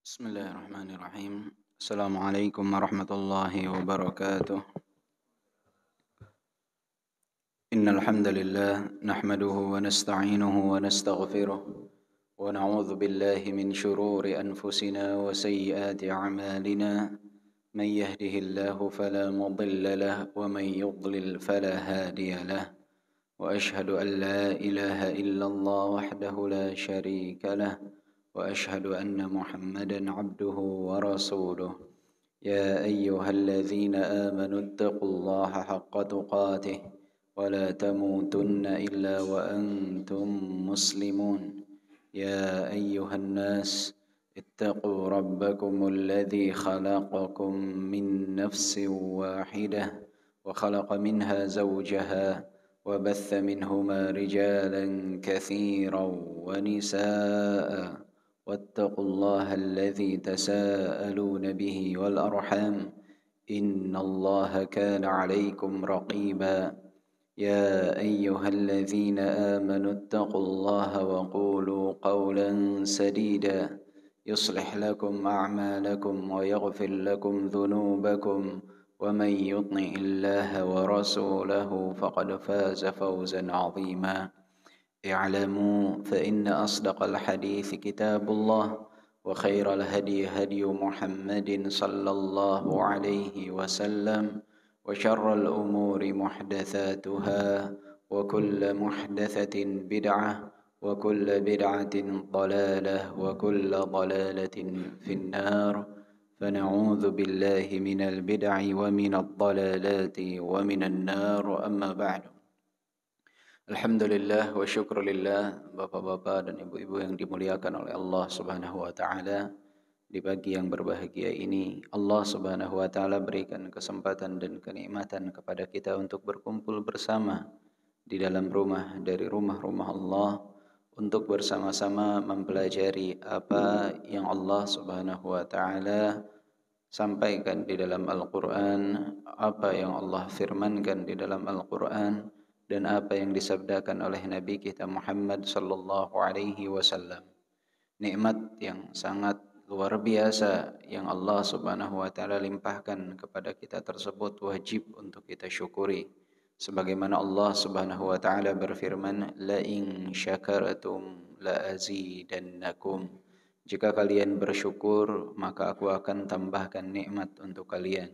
Bismillahirrahmanirrahim. Assalamualaikum warahmatullahi wabarakatuh. Innal hamdalillah nahmaduhu wa nasta'inuhu wa nastaghfiruh wa na'udzu billahi min shururi anfusina wa sayyiati a'malina. Man yahdihillahu fala mudilla lahu wa man yudlil fala hadiya lahu. Wa ashhadu an la ilaha illallah wahdahu la sharika lahu. وأشهد أن محمدًا عبده ورسوله يا أيها الذين آمنوا اتقوا الله حق تقاته ولا تموتن إلا وأنتم مسلمون يا أيها الناس اتقوا ربكم الذي خلقكم من نفس واحدة وخلق منها زوجها وبث منهما رجالًا كثيرًا ونساءً واتقوا الله الذي تساءلون به والأرحام إن الله كان عليكم رقيبا يا أيها الذين آمنوا اتقوا الله وقولوا قولا سديدا يصلح لكم أعمالكم ويغفر لكم ذنوبكم ومن يطع الله ورسوله فقد فاز فوزا عظيما اعلموا فإن أصدق الحديث كتاب الله وخير الهدي هدي محمد صلى الله عليه وسلم وشر الأمور محدثاتها وكل محدثة بدعة وكل بدعة ضلالة وكل ضلالة في النار فنعوذ بالله من البدع ومن الضلالات ومن النار أما بعد. Alhamdulillah wa syukrulillah, bapak-bapak dan ibu-ibu yang dimuliakan oleh Allah Subhanahu wa taala. Di pagi yang berbahagia ini Allah Subhanahu wa taala berikan kesempatan dan kenikmatan kepada kita untuk berkumpul bersama di dalam rumah dari rumah-rumah Allah untuk bersama-sama mempelajari apa yang Allah Subhanahu wa taala sampaikan di dalam Al-Qur'an, apa yang Allah firmankan di dalam Al-Qur'an, dan apa yang disabdakan oleh Nabi kita Muhammad sallallahu alaihi wasallam. Nikmat yang sangat luar biasa yang Allah Subhanahu wa taala limpahkan kepada kita tersebut wajib untuk kita syukuri. Sebagaimana Allah Subhanahu wa taala berfirman, "La in syakartum la azidannakum." Jika kalian bersyukur, maka aku akan tambahkan nikmat untuk kalian.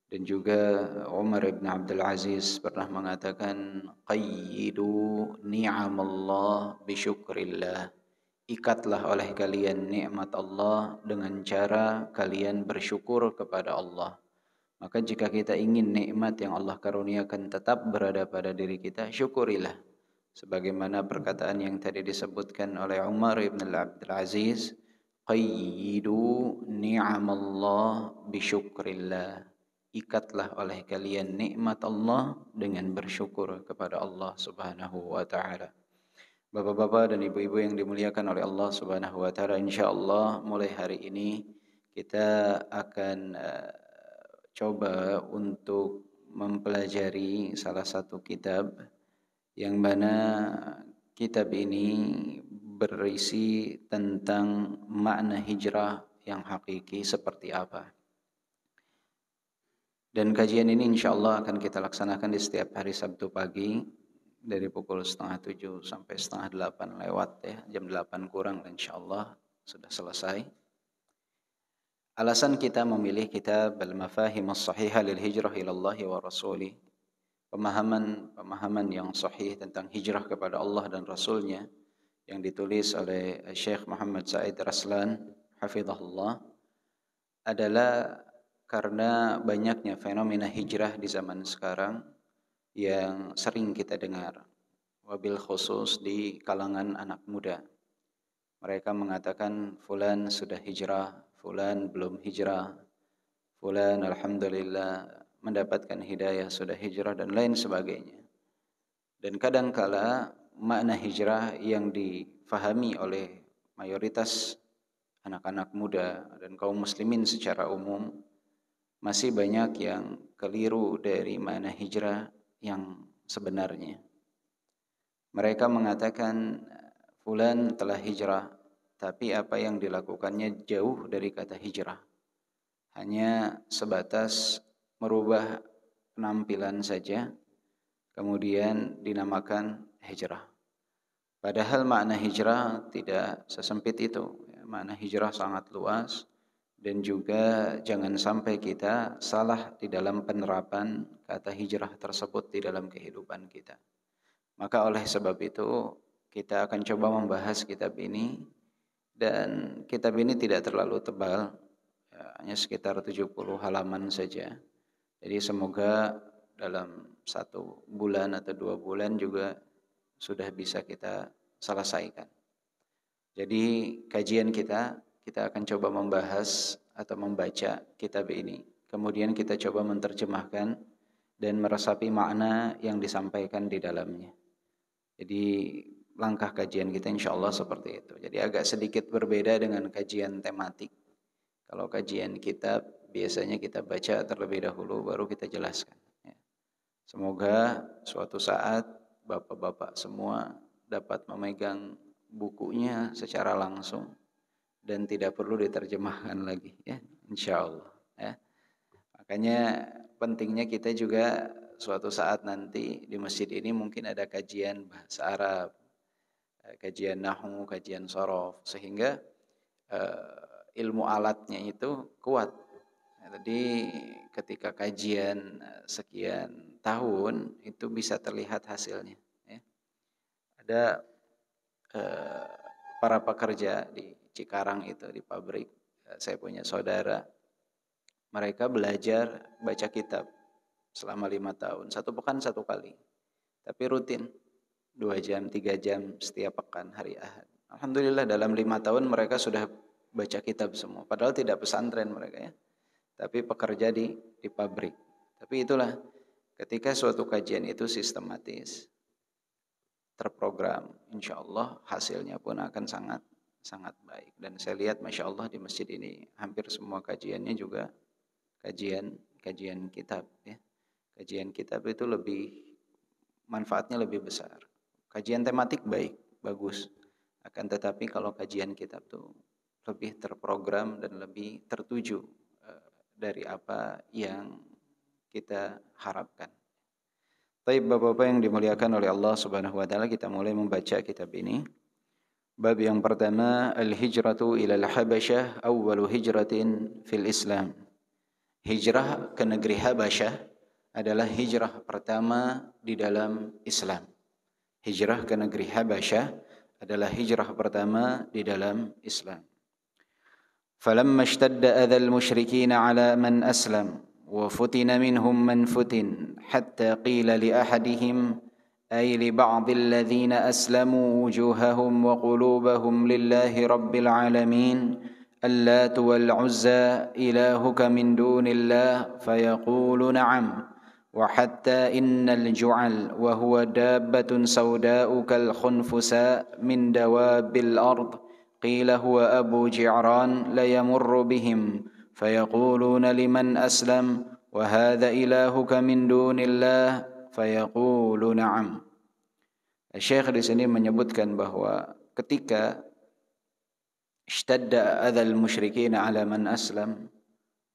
Dan juga Umar bin Abdul Aziz pernah mengatakan, qayyidu ni'amallah bisyukrillah. Ikatlah oleh kalian nikmat Allah dengan cara kalian bersyukur kepada Allah. Maka jika kita ingin nikmat yang Allah karuniakan tetap berada pada diri kita, syukurilah. Sebagaimana perkataan yang tadi disebutkan oleh Umar bin Abdul Aziz, qayyidu ni'amallah bisyukrillah. Ikatlah oleh kalian nikmat Allah dengan bersyukur kepada Allah Subhanahu wa taala. Bapak-bapak dan ibu-ibu yang dimuliakan oleh Allah Subhanahu wa taala, insyaallah mulai hari ini kita akan coba untuk mempelajari salah satu kitab yang mana kitab ini berisi tentang makna hijrah yang hakiki seperti apa. Dan kajian ini insyaallah akan kita laksanakan di setiap hari Sabtu pagi dari pukul 6:30 sampai 7:30 lewat ya, jam 8 kurang insyaallah sudah selesai. Alasan kita memilih kitab Al-Mafahim As-Sahihah lil Hijrah ila Allah wa Rasulih, pemahaman yang sahih tentang hijrah kepada Allah dan Rasulnya yang ditulis oleh Syekh Muhammad Said Raslan hafizahullah, adalah karena banyaknya fenomena hijrah di zaman sekarang yang sering kita dengar, wabil khusus di kalangan anak muda. Mereka mengatakan fulan sudah hijrah, fulan belum hijrah, fulan alhamdulillah mendapatkan hidayah sudah hijrah dan lain sebagainya. Dan kadangkala makna hijrah yang difahami oleh mayoritas anak-anak muda dan kaum muslimin secara umum masih banyak yang keliru dari makna hijrah yang sebenarnya. Mereka mengatakan fulan telah hijrah tapi apa yang dilakukannya jauh dari kata hijrah. Hanya sebatas merubah penampilan saja, kemudian dinamakan hijrah. Padahal makna hijrah tidak sesempit itu. Makna hijrah sangat luas, dan juga jangan sampai kita salah di dalam penerapan kata hijrah tersebut di dalam kehidupan kita. Maka oleh sebab itu kita akan coba membahas kitab ini, dan kitab ini tidak terlalu tebal, hanya sekitar 70 halaman saja. Jadi semoga dalam 1 bulan atau 2 bulan juga sudah bisa kita selesaikan. Jadi kajian kita akan coba membahas atau membaca kitab ini. Kemudian kita coba menerjemahkan dan meresapi makna yang disampaikan di dalamnya. Jadi langkah kajian kita insya Allah seperti itu. Jadi agak sedikit berbeda dengan kajian tematik. Kalau kajian kitab biasanya kita baca terlebih dahulu baru kita jelaskan. Semoga suatu saat bapak-bapak semua dapat memegang bukunya secara langsung dan tidak perlu diterjemahkan lagi, ya, insya Allah. Ya. Makanya pentingnya kita juga suatu saat nanti di masjid ini mungkin ada kajian bahasa Arab, kajian nahwu, kajian shorof, sehingga ilmu alatnya itu kuat. Jadi ketika kajian sekian tahun itu bisa terlihat hasilnya. Ya. Ada para pekerja di Cikarang itu di pabrik, saya punya saudara, mereka belajar baca kitab selama 5 tahun, 1 pekan 1 kali, tapi rutin 2 jam 3 jam setiap pekan hari Ahad. Alhamdulillah dalam 5 tahun mereka sudah baca kitab semua, padahal tidak pesantren mereka, ya, tapi pekerja di pabrik. Tapi itulah ketika suatu kajian itu sistematis, terprogram, insya Allah hasilnya pun akan sangat baik. Dan saya lihat masya Allah di masjid ini hampir semua kajiannya juga kajian kitab, ya. Kajian kitab itu manfaatnya lebih besar. Kajian tematik baik, bagus. Akan tetapi kalau kajian kitab itu lebih terprogram dan lebih tertuju dari apa yang kita harapkan. Baik Bapak-bapak yang dimuliakan oleh Allah Subhanahu wa taala, kita mulai membaca kitab ini. Bab yang pertama, al-hijratu ila al-Habasyah awwalu hijratin fil Islam. Hijrah ke negeri Habasyah adalah hijrah pertama di dalam Islam. Hijrah ke negeri Habasyah adalah hijrah pertama di dalam Islam. فلما اشتد أذى المشركين على من أسلم وفتن منهم من فتن حتى قيل لأحدهم أي لبعض الذين أسلموا وجوههم وقلوبهم لله رب العالمين اللات والعزى إلهك من دون الله فيقول نعم وحتى إن الجعل وهو دابة سوداء كالخنفساء من دواب الأرض قيل هو أبو جعران ليمر بهم فيقولون لمن أسلم وهذا إلهك من دون الله فيقول نعم. Syekh di sini menyebutkan bahwa ketika ishtadda adzal musyrikin ala man aslam,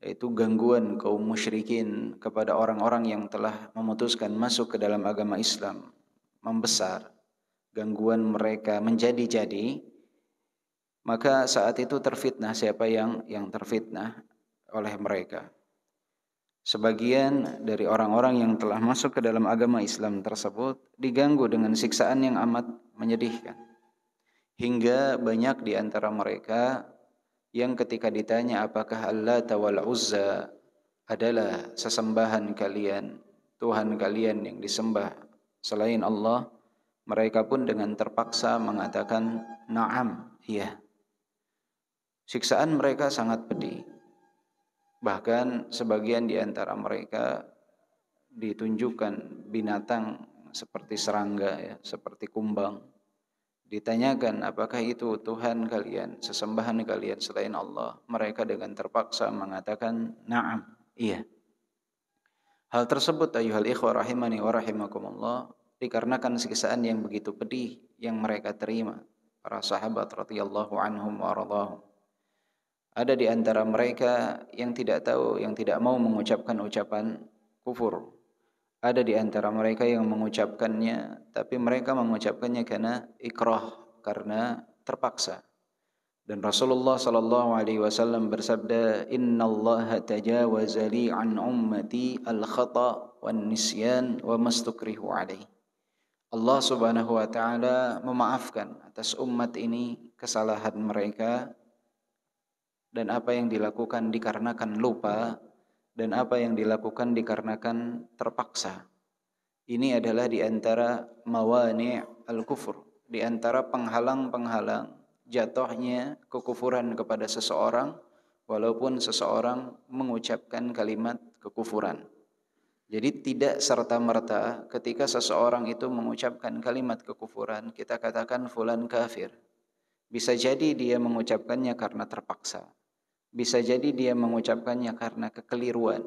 yaitu gangguan kaum musyrikin kepada orang-orang yang telah memutuskan masuk ke dalam agama Islam membesar, gangguan mereka menjadi-jadi, maka saat itu terfitnah siapa yang terfitnah oleh mereka. Sebagian dari orang-orang yang telah masuk ke dalam agama Islam tersebut diganggu dengan siksaan yang amat menyedihkan. Hingga banyak di antara mereka yang ketika ditanya apakah Allat wal Uzza adalah sesembahan kalian, Tuhan kalian yang disembah selain Allah, mereka pun dengan terpaksa mengatakan na'am, iya. Siksaan mereka sangat pedih. Bahkan sebagian di antara mereka ditunjukkan binatang seperti serangga, ya, seperti kumbang. Ditanyakan apakah itu Tuhan kalian, sesembahan kalian selain Allah. Mereka dengan terpaksa mengatakan na'am, iya. Hal tersebut ayuhal ikhwah rahimani wa rahimakumullah dikarenakan siksaan yang begitu pedih yang mereka terima. para sahabat radhiyallahu anhum wa radhahum. Ada di antara mereka yang tidak tahu, yang tidak mau mengucapkan ucapan kufur. Ada di antara mereka yang mengucapkannya, tapi mereka mengucapkannya karena ikrah, karena terpaksa. Dan Rasulullah sallallahu alaihi wasallam bersabda, "Innallaha tajawaza li an ummati al-khata' wan nisyan wa mastukrihu alaihi." Allah Subhanahu wa taala memaafkan atas umat ini kesalahan mereka dan apa yang dilakukan dikarenakan lupa dan apa yang dilakukan dikarenakan terpaksa. Ini adalah di antara mawani' al-kufur, di antara penghalang-penghalang jatuhnya kekufuran kepada seseorang walaupun seseorang mengucapkan kalimat kekufuran. Jadi tidak serta-merta ketika seseorang itu mengucapkan kalimat kekufuran kita katakan fulan kafir. Bisa jadi dia mengucapkannya karena terpaksa. Bisa jadi dia mengucapkannya karena kekeliruan.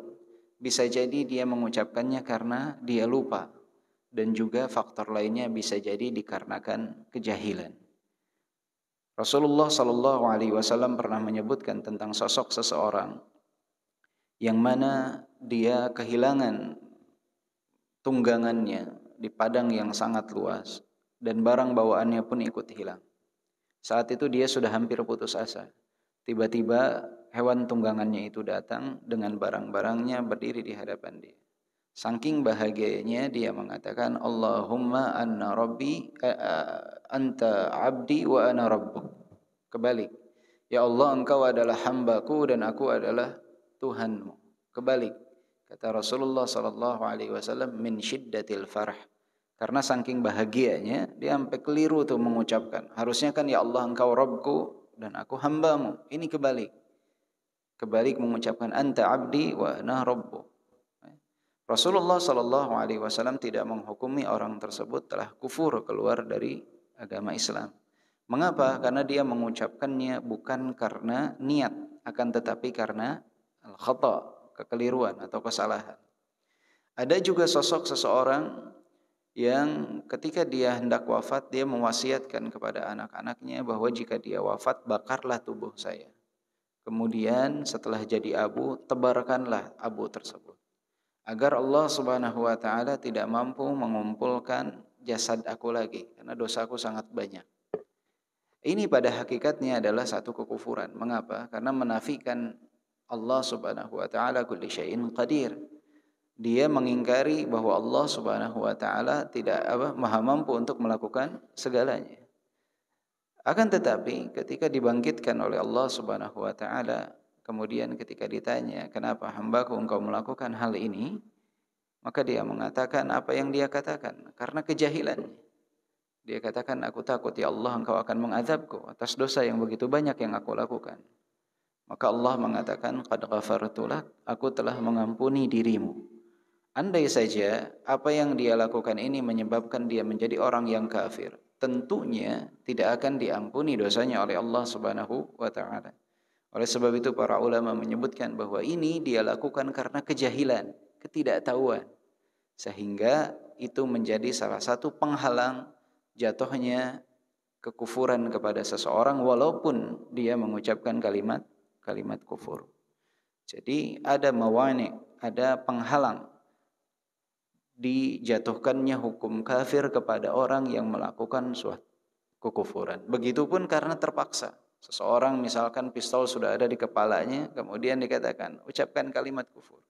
Bisa jadi dia mengucapkannya karena dia lupa. Dan juga faktor lainnya bisa jadi dikarenakan kejahilan. Rasulullah sallallahu alaihi wasallam pernah menyebutkan tentang sosok seseorang yang mana dia kehilangan tunggangannya di padang yang sangat luas dan barang bawaannya pun ikut hilang. Saat itu dia sudah hampir putus asa. Tiba-tiba hewan tunggangannya itu datang dengan barang-barangnya berdiri di hadapan dia. Saking bahagianya dia mengatakan, Allahumma anna rabbi anta abdi wa ana rabbuk. Kebalik. Ya Allah, engkau adalah hambaku dan aku adalah Tuhanmu. Kebalik. Kata Rasulullah sallallahu alaihi wasallam, min syiddatil farah. Karena saking bahagianya dia sampai keliru tuh mengucapkan. Harusnya kan ya Allah engkau Rabbku dan aku hambamu. Ini kebalik. Kebalik mengucapkan anta abdi wa ana rabbuk. Rasulullah sallallahu alaihi wasallam tidak menghukumi orang tersebut telah kufur keluar dari agama Islam. Mengapa? Karena dia mengucapkannya bukan karena niat, akan tetapi karena al-khata, kekeliruan atau kesalahan. Ada juga sosok seseorang yang ketika dia hendak wafat, dia mewasiatkan kepada anak-anaknya bahwa jika dia wafat, bakarlah tubuh saya. Kemudian setelah jadi abu, tebarkanlah abu tersebut. Agar Allah Subhanahu wa taala tidak mampu mengumpulkan jasad aku lagi karena dosaku sangat banyak. Ini pada hakikatnya adalah satu kekufuran. Mengapa? Karena menafikan Allah Subhanahu wa taala kulli syai'in qadir. Dia mengingkari bahwa Allah Subhanahu wa taala tidak maha mampu untuk melakukan segalanya. Akan tetapi ketika dibangkitkan oleh Allah Subhanahu wa taala, kemudian ketika ditanya, "Kenapa hambaku engkau melakukan hal ini?" Maka dia mengatakan apa yang dia katakan karena kejahilannya. Dia katakan, "Aku takut ya Allah engkau akan mengazabku atas dosa yang begitu banyak yang aku lakukan." Maka Allah mengatakan, "Qad ghafartu lak, aku telah mengampuni dirimu." Andai saja apa yang dia lakukan ini menyebabkan dia menjadi orang yang kafir, tentunya tidak akan diampuni dosanya oleh Allah Subhanahu wa taala. Oleh sebab itu para ulama menyebutkan bahwa ini dia lakukan karena kejahilan, ketidaktahuan. Sehingga itu menjadi salah satu penghalang jatuhnya kekufuran kepada seseorang walaupun dia mengucapkan kalimat kufur. Jadi ada mawani, ada penghalang dijatuhkannya hukum kafir kepada orang yang melakukan suatu kekufuran. Begitupun karena terpaksa. Seseorang misalkan pistol sudah ada di kepalanya, kemudian dikatakan, ucapkan kalimat kufur.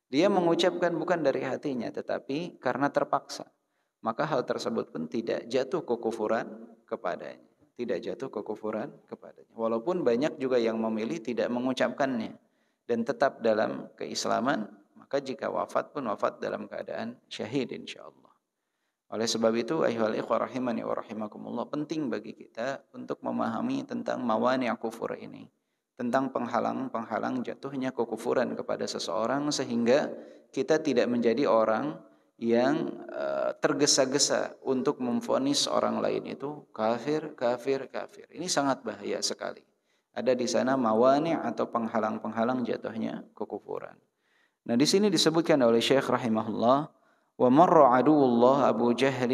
Dia mengucapkan bukan dari hatinya, tetapi karena terpaksa. Maka hal tersebut pun tidak jatuh kekufuran kepadanya. Tidak jatuh kekufuran kepadanya. Walaupun banyak juga yang memilih tidak mengucapkannya. Dan tetap dalam keislaman, maka jika wafat pun wafat dalam keadaan syahid insyaallah. Oleh sebab itu ayyuhal ikhwah rahimani wa rahimakumullah, penting bagi kita untuk memahami tentang mawani' kufur ini, tentang penghalang-penghalang jatuhnya kekufuran kepada seseorang sehingga kita tidak menjadi orang yang tergesa-gesa untuk memvonis orang lain itu kafir. Ini sangat bahaya sekali. Ada di sana mawani' atau penghalang-penghalang jatuhnya kekufuran. Nah, di sini disebutkan oleh Syekh rahimahullah, ومر عدو الله أبو جهل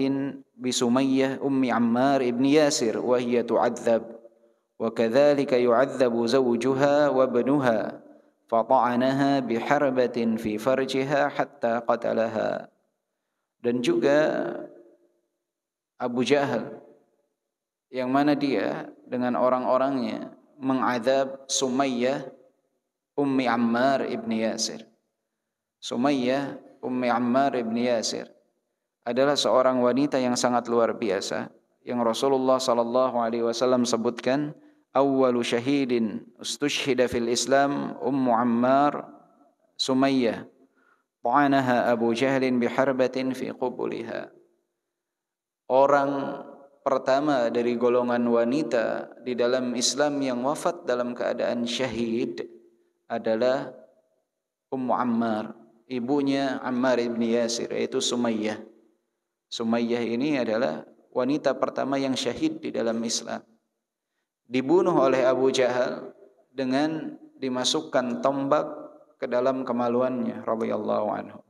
بسمية أم عمار بن ياسر وهي تعذب وكذلك يعذب زوجها وابنها فطعنها بحربة في فرجها حتى قتلها. Dan juga Abu Jahal yang mana dia dengan orang-orangnya mengadab Sumayyah Ummi Ammar ibn Yasir. Sumayyah Ummi Ammar ibn Yasir adalah seorang wanita yang sangat luar biasa yang Rasulullah sallallahu alaihi wasallam sebutkan awwalu syahidin ustushhida fil Islam Ummu Ammar Sumayyah ta'anaha Abu Jahlin biharbatin fi qubuliha. Orang pertama dari golongan wanita di dalam Islam yang wafat dalam keadaan syahid adalah Ummu Ammar, ibunya Ammar ibn Yasir, yaitu Sumayyah. Sumayyah ini adalah wanita pertama yang syahid di dalam Islam. Dibunuh oleh Abu Jahal dengan dimasukkan tombak ke dalam kemaluannya radhiyallahu anhu.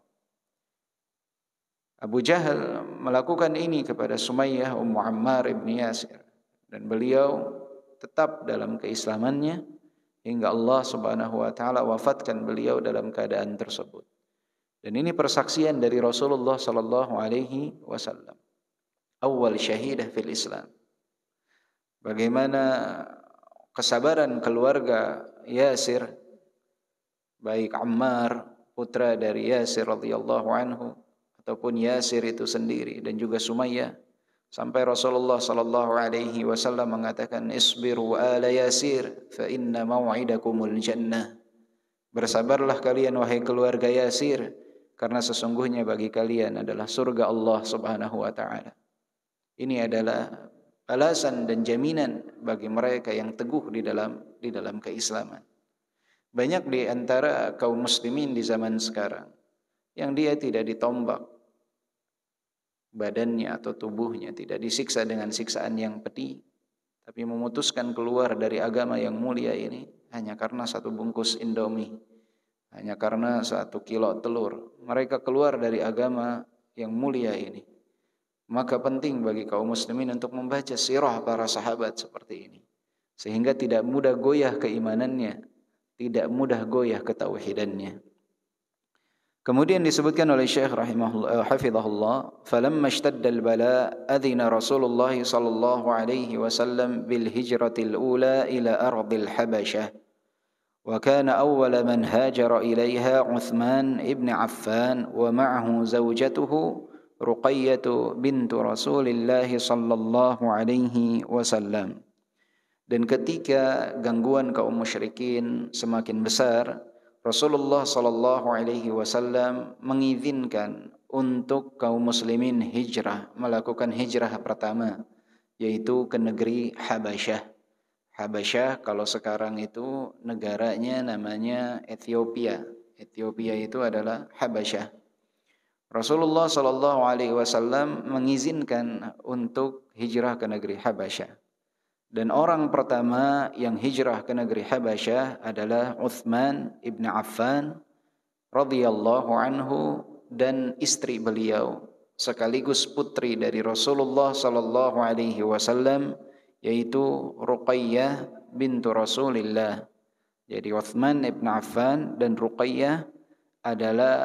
Abu Jahal melakukan ini kepada Sumayyah Ummu Ammar ibn Yasir dan beliau tetap dalam keislamannya hingga Allah Subhanahu wa taala wafatkan beliau dalam keadaan tersebut. Dan ini persaksian dari Rasulullah sallallahu alaihi wasallam. Awal syahidah fil Islam. Bagaimana kesabaran keluarga Yasir, baik Ammar putra dari Yasir radhiyallahu anhu ataupun Yasir itu sendiri dan juga Sumayyah, sampai Rasulullah sallallahu alaihi wasallam mengatakan isbiru ala Yasir fa inna mau'idakumul jannah. Bersabarlah kalian wahai keluarga Yasir karena sesungguhnya bagi kalian adalah surga Allah Subhanahu wa taala. Ini adalah balasan dan jaminan bagi mereka yang teguh di dalam keislaman. Banyak di antara kaum muslimin di zaman sekarang yang dia tidak ditombak badannya atau tubuhnya, tidak disiksa dengan siksaan yang pedih, tapi memutuskan keluar dari agama yang mulia ini hanya karena satu bungkus Indomie, hanya karena 1 kilo telur. Mereka keluar dari agama yang mulia ini. Maka penting bagi kaum muslimin untuk membaca sirah para sahabat seperti ini, sehingga tidak mudah goyah keimanannya, tidak mudah goyah ketauhidannya. Kemudian disebutkan oleh Syekh rahimahullah hafizahullah, falamma ishtadda al-bala adhina Rasulullah sallallahu alaihi wasallam bil hijratil ula ila ardil Habasyah wa kana awwala man hajara ilaiha Uthman ibn Affan wa ma'ahu zawjatuhu Ruqayyah bintu Rasulillah sallallahu alaihi wasallam. Dan ketika gangguan kaum musyrikin semakin besar, Rasulullah sallallahu alaihi wasallam mengizinkan untuk kaum muslimin hijrah, melakukan hijrah pertama, yaitu ke negeri Habasyah. Habasyah kalau sekarang itu negaranya namanya Ethiopia. Ethiopia itu adalah Habasyah. Rasulullah sallallahu alaihi wasallam mengizinkan untuk hijrah ke negeri Habasyah. Dan orang pertama yang hijrah ke negeri Habasyah adalah Uthman ibn Affan radhiyallahu anhu dan istri beliau sekaligus putri dari Rasulullah sallallahu alaihi wasallam, yaitu Ruqayyah bintu Rasulillah. Jadi Uthman ibn Affan dan Ruqayyah adalah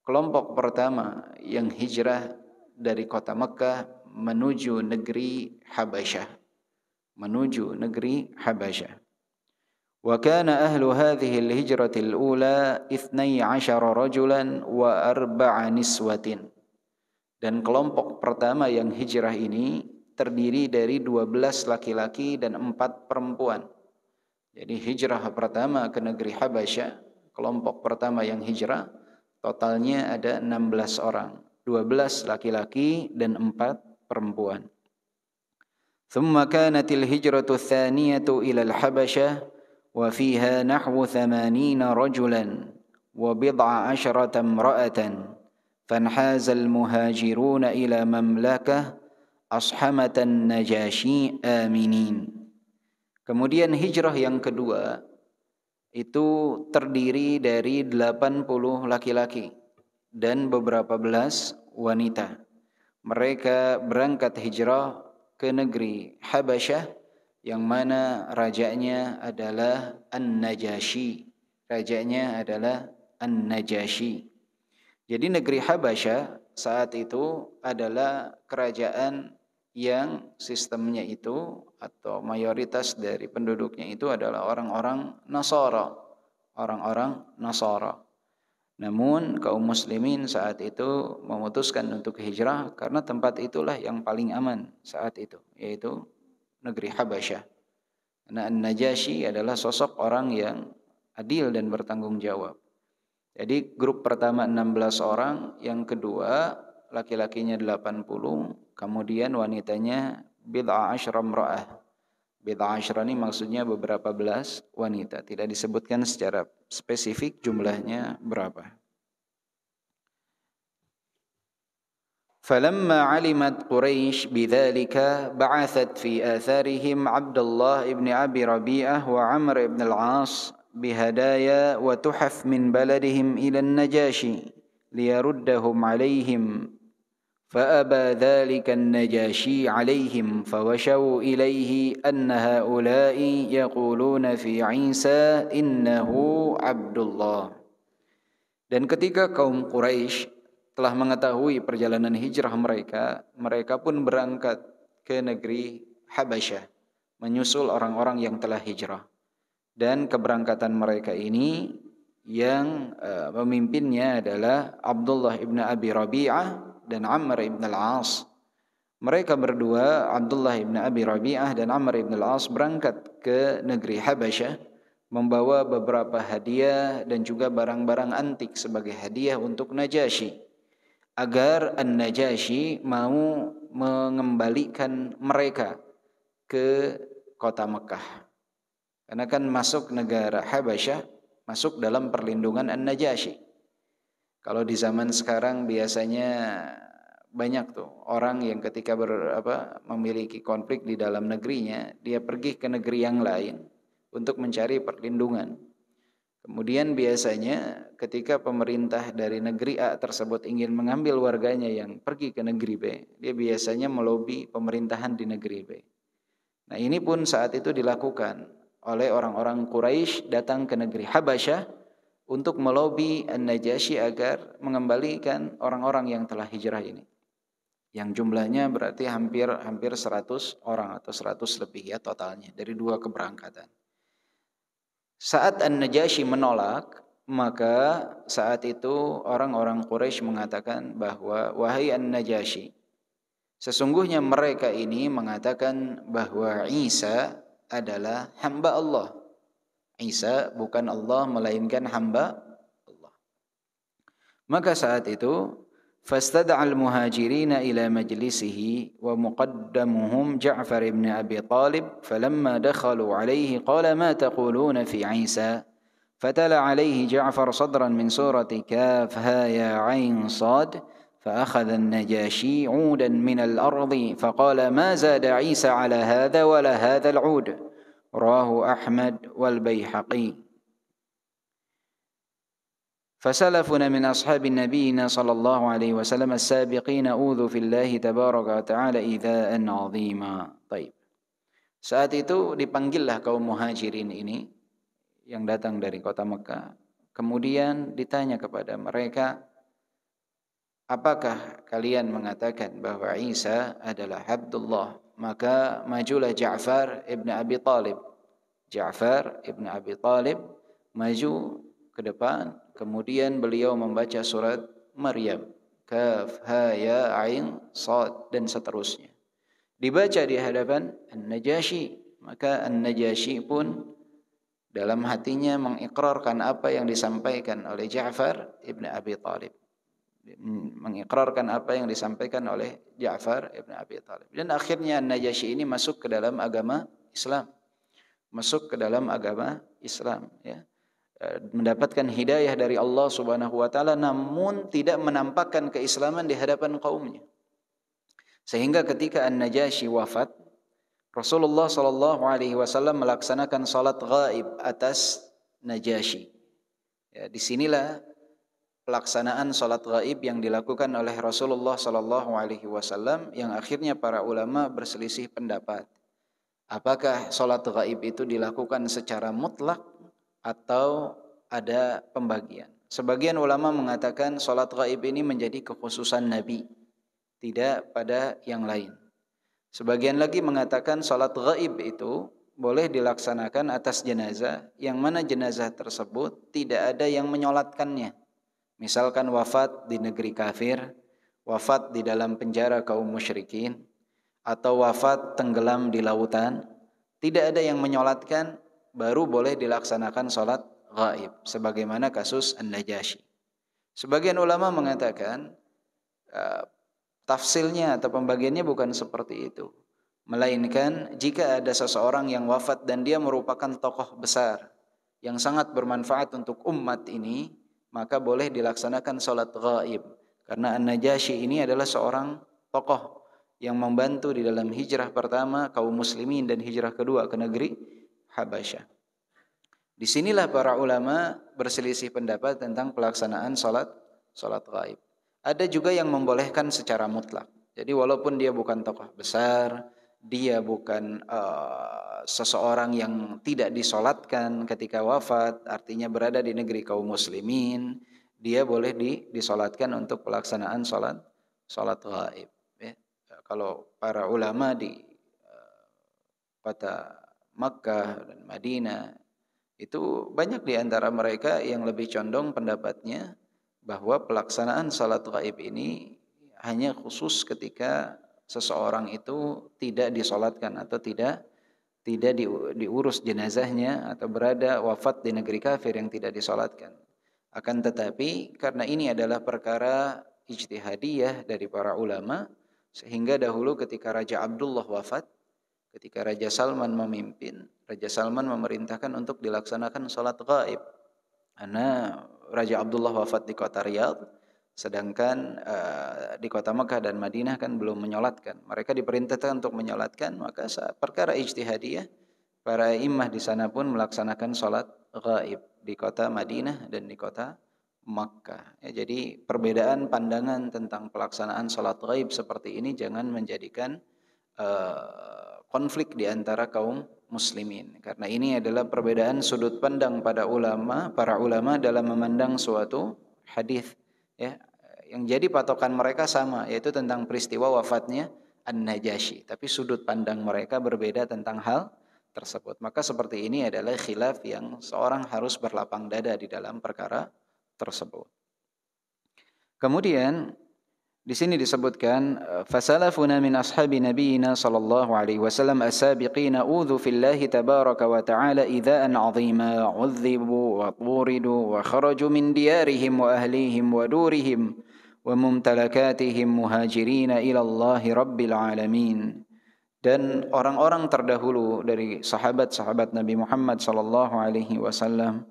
kelompok pertama yang hijrah dari kota Mekkah menuju negeri Habasyah. Wa kana ahlu hadhihi al-hijrati al-ula 12 rajulan wa 4 niswatin. Dan kelompok pertama yang hijrah ini terdiri dari 12 laki-laki dan 4 perempuan. Jadi hijrah pertama ke negeri Habasyah, kelompok pertama yang hijrah totalnya ada 16 orang, 12 laki-laki dan 4 perempuan. ثم كانت الهجرة الثانية إلى الحبشة وفيها نحو 80 رجلا و19 امرأة فانحاز المهاجرون إلى مملكة أصحمة النجاشي آمنين. Kemudian hijrah yang kedua itu terdiri dari 80 laki-laki dan beberapa belas wanita. Mereka berangkat hijrah ke negeri Habasyah yang mana rajanya adalah An-Najasyi. Rajanya adalah An-Najasyi. Jadi negeri Habasyah saat itu adalah kerajaan yang sistemnya itu atau mayoritas dari penduduknya itu adalah orang-orang Nasara. Orang-orang Nasara. Namun kaum muslimin saat itu memutuskan untuk hijrah karena tempat itulah yang paling aman saat itu, yaitu negeri Habasyah. Karena An-Najasyi adalah sosok orang yang adil dan bertanggung jawab. Jadi grup pertama 16 orang, yang kedua laki-lakinya 80, kemudian wanitanya bid'a asyra imra'ah. Bid'a asyra ini maksudnya beberapa belas wanita, tidak disebutkan secara spesifik jumlahnya berapa. فلما علمت قريش بذلك بعثت في آثارهم عبد الله بن أبي ربيعة وعمر بن العاص بهدايا وتحف من بلدهم إلى النجاشي ليردهم عليهم فأبى ذلك النجاشي عليهم فوشوا إليه أن هؤلاء يقولون في عيسى إنه عبد الله. Dan ketika kaum Quraisy telah mengetahui perjalanan hijrah mereka, mereka pun berangkat ke negeri Habasyah, menyusul orang-orang yang telah hijrah. Dan keberangkatan mereka ini yang memimpinnya adalah Abdullah ibn Abi Rabi'ah dan Amr ibn al-As. Mereka berdua, Abdullah ibn Abi Rabi'ah dan Amr ibn al-As, berangkat ke negeri Habasyah, membawa beberapa hadiah dan juga barang-barang antik sebagai hadiah untuk Najasyi, agar An-Najasyi mau mengembalikan mereka ke kota Mekah. Karena kan masuk negara Habasyah, masuk dalam perlindungan An-Najasyi. Kalau di zaman sekarang biasanya banyak tuh orang yang ketika memiliki konflik di dalam negerinya, dia pergi ke negeri yang lain untuk mencari perlindungan. Kemudian biasanya ketika pemerintah dari negeri A tersebut ingin mengambil warganya yang pergi ke negeri B, dia biasanya melobi pemerintahan di negeri B. Nah, ini pun saat itu dilakukan oleh orang-orang Quraisy datang ke negeri Habasyah untuk melobi An-Najasyi agar mengembalikan orang-orang yang telah hijrah ini. Yang jumlahnya berarti hampir 100 orang atau 100 lebih ya totalnya dari dua keberangkatan. Saat An-Najasyi menolak, maka saat itu orang-orang Quraisy mengatakan bahwa wahai An-Najasyi, sesungguhnya mereka ini mengatakan bahwa Isa adalah hamba Allah. Isa bukan Allah melainkan hamba Allah. Maka saat itu فاستدعى المهاجرين إلى مجلسه ومقدمهم جعفر بن أبي طالب فلما دخلوا عليه قال ما تقولون في عيسى فتلا عليه جعفر صدرا من سورة كاف ها يا عين صاد فأخذ النجاشي عودا من الأرض فقال ما زاد عيسى على هذا ولا هذا العود رواه أحمد والبيحقي. فسلفنا من أصحاب النبي صلى الله عليه وسلم السابقين أوذوا في الله تبارك وتعالى إيذاء عظيما. طيب. Saat itu dipanggillah kaum muhajirin ini yang datang dari kota Mekah. Kemudian ditanya kepada mereka, apakah kalian mengatakan bahwa Isa adalah Abdullah? Maka majulah Ja'far ibn Abi Talib. Ja'far ibn Abi Talib maju ke depan, kemudian beliau membaca surat Maryam, Kaf, Ha, Ya, Ain, Sad, dan seterusnya. Dibaca di hadapan An-Najasyi, maka An-Najasyi pun dalam hatinya mengikrarkan apa yang disampaikan oleh Ja'far ibn Abi Talib. Mengikrarkan apa yang disampaikan oleh Ja'far ibn Abi Talib. Dan akhirnya An-Najasyi ini masuk ke dalam agama Islam. Masuk ke dalam agama Islam, ya. Mendapatkan hidayah dari Allah Subhanahu wa taala, namun tidak menampakkan keislaman di hadapan kaumnya. Sehingga ketika An-Najasyi wafat, Rasulullah sallallahu alaihi wasallam melaksanakan salat ghaib atas Najasyi. Ya, disinilah pelaksanaan salat gaib yang dilakukan oleh Rasulullah sallallahu alaihi wasallam yang akhirnya para ulama berselisih pendapat. Apakah salat gaib itu dilakukan secara mutlak atau ada pembagian? Sebagian ulama mengatakan salat gaib ini menjadi kekhususan Nabi, tidak pada yang lain. Sebagian lagi mengatakan salat gaib itu boleh dilaksanakan atas jenazah yang mana jenazah tersebut tidak ada yang menyolatkannya. Misalkan wafat di negeri kafir, wafat di dalam penjara kaum musyrikin, atau wafat tenggelam di lautan, tidak ada yang menyolatkan, baru boleh dilaksanakan salat gaib sebagaimana kasus An-Najasyi. Sebagian ulama mengatakan tafsilnya atau pembagiannya bukan seperti itu, melainkan jika ada seseorang yang wafat dan dia merupakan tokoh besar yang sangat bermanfaat untuk umat ini, maka boleh dilaksanakan salat gaib. Karena An-Najasyi ini adalah seorang tokoh yang membantu di dalam hijrah pertama kaum muslimin dan hijrah kedua ke negeri Habasyah. Disinilah para ulama berselisih pendapat tentang pelaksanaan salat gaib. Ada juga yang membolehkan secara mutlak. Jadi walaupun dia bukan tokoh besar, dia bukan seseorang yang tidak disolatkan ketika wafat, artinya berada di negeri kaum muslimin, dia boleh disolatkan untuk pelaksanaan salat gaib. Ya. Kalau para ulama di kota Makkah dan Madinah, itu banyak di antara mereka yang lebih condong pendapatnya bahwa pelaksanaan salat gaib ini hanya khusus ketika seseorang itu tidak disolatkan atau tidak diurus jenazahnya atau berada wafat di negeri kafir yang tidak disolatkan. Akan tetapi karena ini adalah perkara ijtihadiyah dari para ulama, sehingga dahulu ketika Raja Abdullah wafat, ketika Raja Salman memimpin, Raja Salman memerintahkan untuk dilaksanakan salat gaib. Karena Raja Abdullah wafat di kota Riyadh, sedangkan di kota Mekah dan Madinah kan belum menyolatkan. Mereka diperintahkan untuk menyolatkan, maka perkara ijtihadiyah, para imam di sana pun melaksanakan salat gaib di kota Madinah dan di kota Makkah. Ya, jadi perbedaan pandangan tentang pelaksanaan salat gaib seperti ini jangan menjadikan konflik di antara kaum muslimin, karena ini adalah perbedaan sudut pandang para ulama dalam memandang suatu hadis, ya, yang jadi patokan mereka sama, yaitu tentang peristiwa wafatnya An-Najasyi, tapi sudut pandang mereka berbeda tentang hal tersebut. Maka seperti ini adalah khilaf yang seorang harus berlapang dada di dalam perkara tersebut. Kemudian di sini disebutkan fasalafuna min ashabi nabiyina sallallahu alaihi wasallam as-sabiqina udhu fillahi tabaraka wa ta'ala idza'an 'azima 'udzibu wa turidu wa kharaju min diyarihim wa ahlihim wa durihim wa mumtalakatihim muhajirina ila Allah rabbil alamin. Dan orang-orang terdahulu dari sahabat-sahabat Nabi Muhammad sallallahu alaihi wasallam,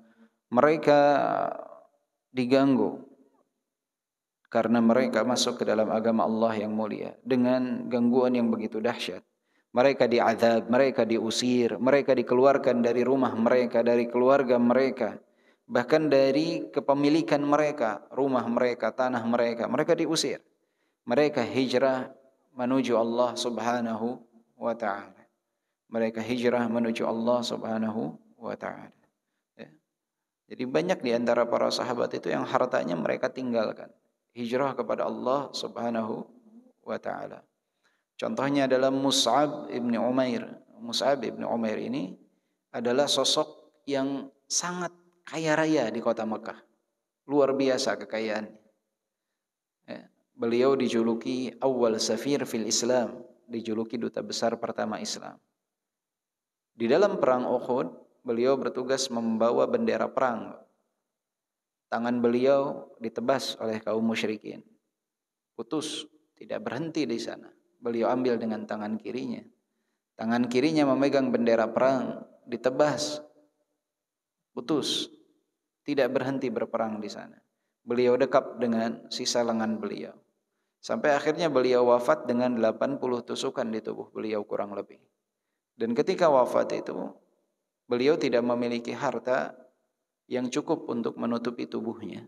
mereka diganggu karena mereka masuk ke dalam agama Allah yang mulia dengan gangguan yang begitu dahsyat. Mereka diazab, mereka diusir, mereka dikeluarkan dari rumah mereka, dari keluarga mereka, bahkan dari kepemilikan mereka, rumah mereka, tanah mereka, mereka diusir. Mereka hijrah menuju Allah Subhanahu wa ta'ala. Mereka hijrah menuju Allah Subhanahu wa ta'ala. Ya. Jadi banyak di antara para sahabat itu yang hartanya mereka tinggalkan, hijrah kepada Allah Subhanahu wa ta'ala. Contohnya adalah Mus'ab ibn Umair. Mus'ab ibn Umair ini adalah sosok yang sangat kaya raya di kota Mekah. Luar biasa kekayaannya. Ya. Beliau dijuluki awal safir fil Islam, dijuluki duta besar pertama Islam. Di dalam perang Uhud, beliau bertugas membawa bendera perang. Tangan beliau ditebas oleh kaum musyrikin. Putus, tidak berhenti di sana. Beliau ambil dengan tangan kirinya. Tangan kirinya memegang bendera perang, ditebas. Putus, tidak berhenti berperang di sana. Beliau dekap dengan sisa lengan beliau. Sampai akhirnya beliau wafat dengan 80 tusukan di tubuh beliau kurang lebih. Dan ketika wafat itu, beliau tidak memiliki harta yang cukup untuk menutupi tubuhnya.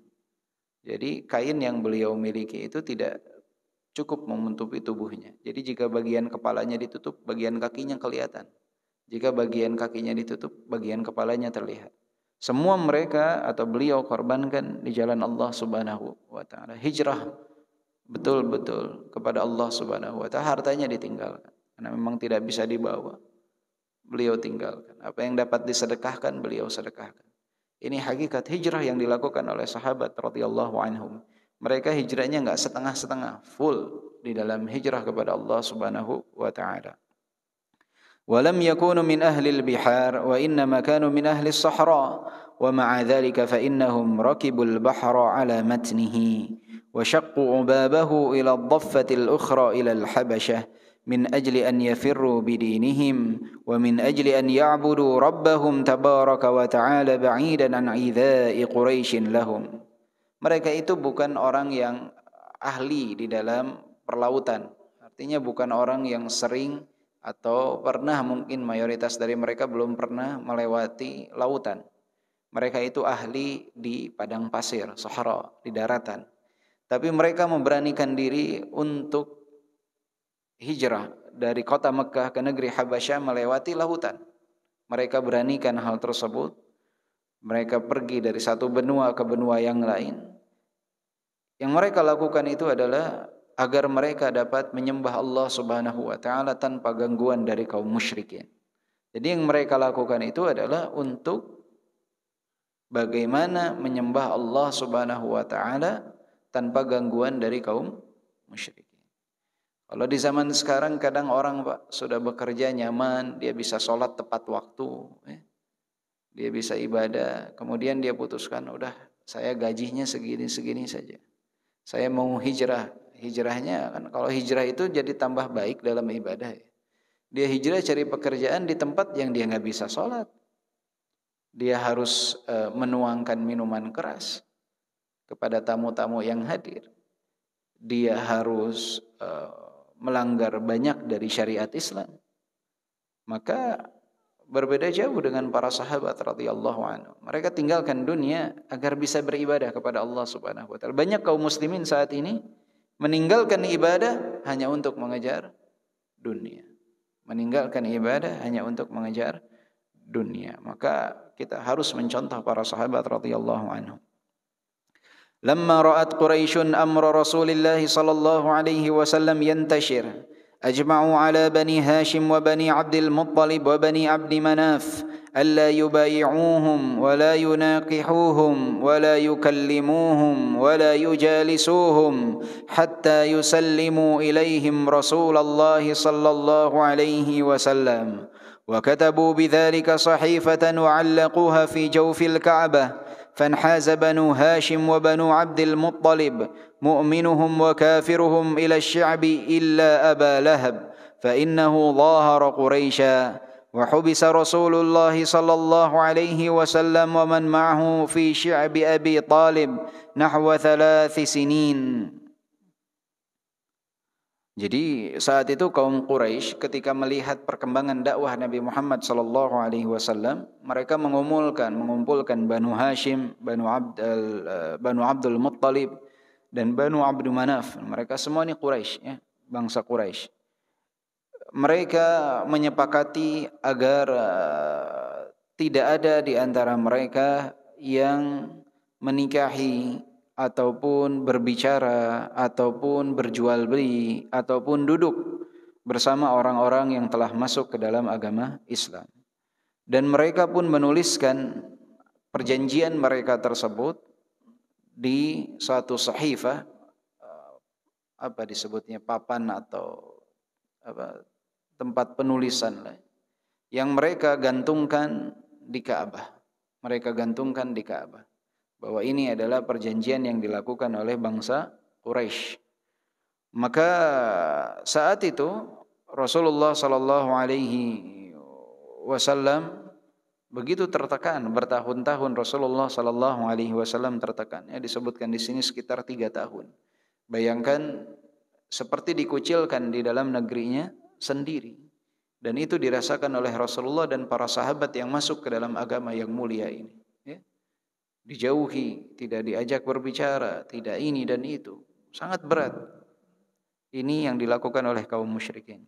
Jadi kain yang beliau miliki itu tidak cukup menutupi tubuhnya. Jadi jika bagian kepalanya ditutup, bagian kakinya kelihatan. Jika bagian kakinya ditutup, bagian kepalanya terlihat. Semua mereka atau beliau korbankan di jalan Allah Subhanahu wa taala. Hijrah betul-betul kepada Allah Subhanahu wa taala. Hartanya ditinggalkan karena memang tidak bisa dibawa. Beliau tinggalkan. Apa yang dapat disedekahkan, beliau sedekahkan. Ini hakikat hijrah yang dilakukan oleh sahabat radhiyallahu anhum. Mereka hijrahnya enggak setengah-setengah, full di dalam hijrah kepada Allah Subhanahu wa taala. Walam yakunu min ahli al-bihar wa innama kanu min ahli as-sahra wa ma'a dhalika fa innahum rakibul bahra ala matnihi wa shaqqu 'ubabahu ila ad-daffati al-ukhra ila al-habashah min ajli an yafirru bidinihim wa min ajli an ya'budu rabbahum tabaraka wa ta'ala ba'idan an 'idha'i quraisyin lahum. Mereka itu bukan orang yang ahli di dalam perlautan. Artinya bukan orang yang sering atau pernah, mungkin mayoritas dari mereka belum pernah melewati lautan. Mereka itu ahli di padang pasir, sahara, di daratan. Tapi mereka memberanikan diri untuk hijrah dari kota Mekah ke negeri Habasyah melewati lautan. Mereka beranikan hal tersebut. Mereka pergi dari satu benua ke benua yang lain. Yang mereka lakukan itu adalah agar mereka dapat menyembah Allah Subhanahu wa taala tanpa gangguan dari kaum musyrikin. Jadi yang mereka lakukan itu adalah untuk bagaimana menyembah Allah Subhanahu wa taala tanpa gangguan dari kaum musyrikin. Kalau di zaman sekarang kadang orang Pak sudah bekerja nyaman, dia bisa sholat tepat waktu, dia bisa ibadah, kemudian dia putuskan, udah saya gajinya segini-segini saja. Saya mau hijrah. Hijrahnya kan kalau hijrah itu jadi tambah baik dalam ibadah. Dia hijrah cari pekerjaan di tempat yang dia nggak bisa sholat. Dia harus menuangkan minuman keras kepada tamu-tamu yang hadir. Dia harus melanggar banyak dari syariat Islam. Maka berbeda jauh dengan para sahabat radhiyallahu anhu. Mereka tinggalkan dunia agar bisa beribadah kepada Allah Subhanahu wa taala. Banyak kaum muslimin saat ini meninggalkan ibadah hanya untuk mengejar dunia. Meninggalkan ibadah hanya untuk mengejar dunia. Maka kita harus mencontoh para sahabat radhiyallahu anhum. Lamma ra'at Quraisyun amra Rasulillah sallallahu alaihi wasallam yantashir, ajma'u ala bani Hashim wa bani Abdul Muttalib wa bani Abdi Manaf ألا يبايعوهم ولا يناقحوهم ولا يكلموهم ولا يجالسوهم حتى يسلموا إليهم رسول الله صلى الله عليه وسلم وكتبوا بذلك صحيفة وعلقوها في جوف الكعبة فانحاز بنو هاشم وبنو عبد المطلب مؤمنهم وكافرهم إلى الشعب إلا أبا لهب فإنه ظاهر قريشا وحبس رسول الله صلى الله عليه وسلم ومن معه في شعب أبي طالب نحو 3 سنين. Jadi saat itu kaum Quraisy ketika melihat perkembangan dakwah Nabi Muhammad sallallahu alaihi wasallam, mereka mengumpulkan Banu Hashim, Banu Abdul Muttalib dan Banu Abdul Manaf. Mereka semua ini Quraisy, ya, bangsa Quraisy. Mereka menyepakati agar tidak ada di antara mereka yang menikahi ataupun berbicara ataupun berjual beli ataupun duduk bersama orang-orang yang telah masuk ke dalam agama Islam. Dan mereka pun menuliskan perjanjian mereka tersebut di suatu sahifah, apa disebutnya, papan atau apa, tempat penulisan yang mereka gantungkan di Ka'bah. Mereka gantungkan di Ka'bah bahwa ini adalah perjanjian yang dilakukan oleh bangsa Quraisy. Maka saat itu Rasulullah sallallahu alaihi wasallam begitu tertekan, bertahun-tahun Rasulullah sallallahu alaihi wasallam tertekan. Ya, disebutkan di sini sekitar 3 tahun. Bayangkan seperti dikucilkan di dalam negerinya sendiri. Dan itu dirasakan oleh Rasulullah dan para sahabat yang masuk ke dalam agama yang mulia ini. Ya. dijauhi, tidak diajak berbicara, tidak ini dan itu. Sangat berat. Ini yang dilakukan oleh kaum musyrikin.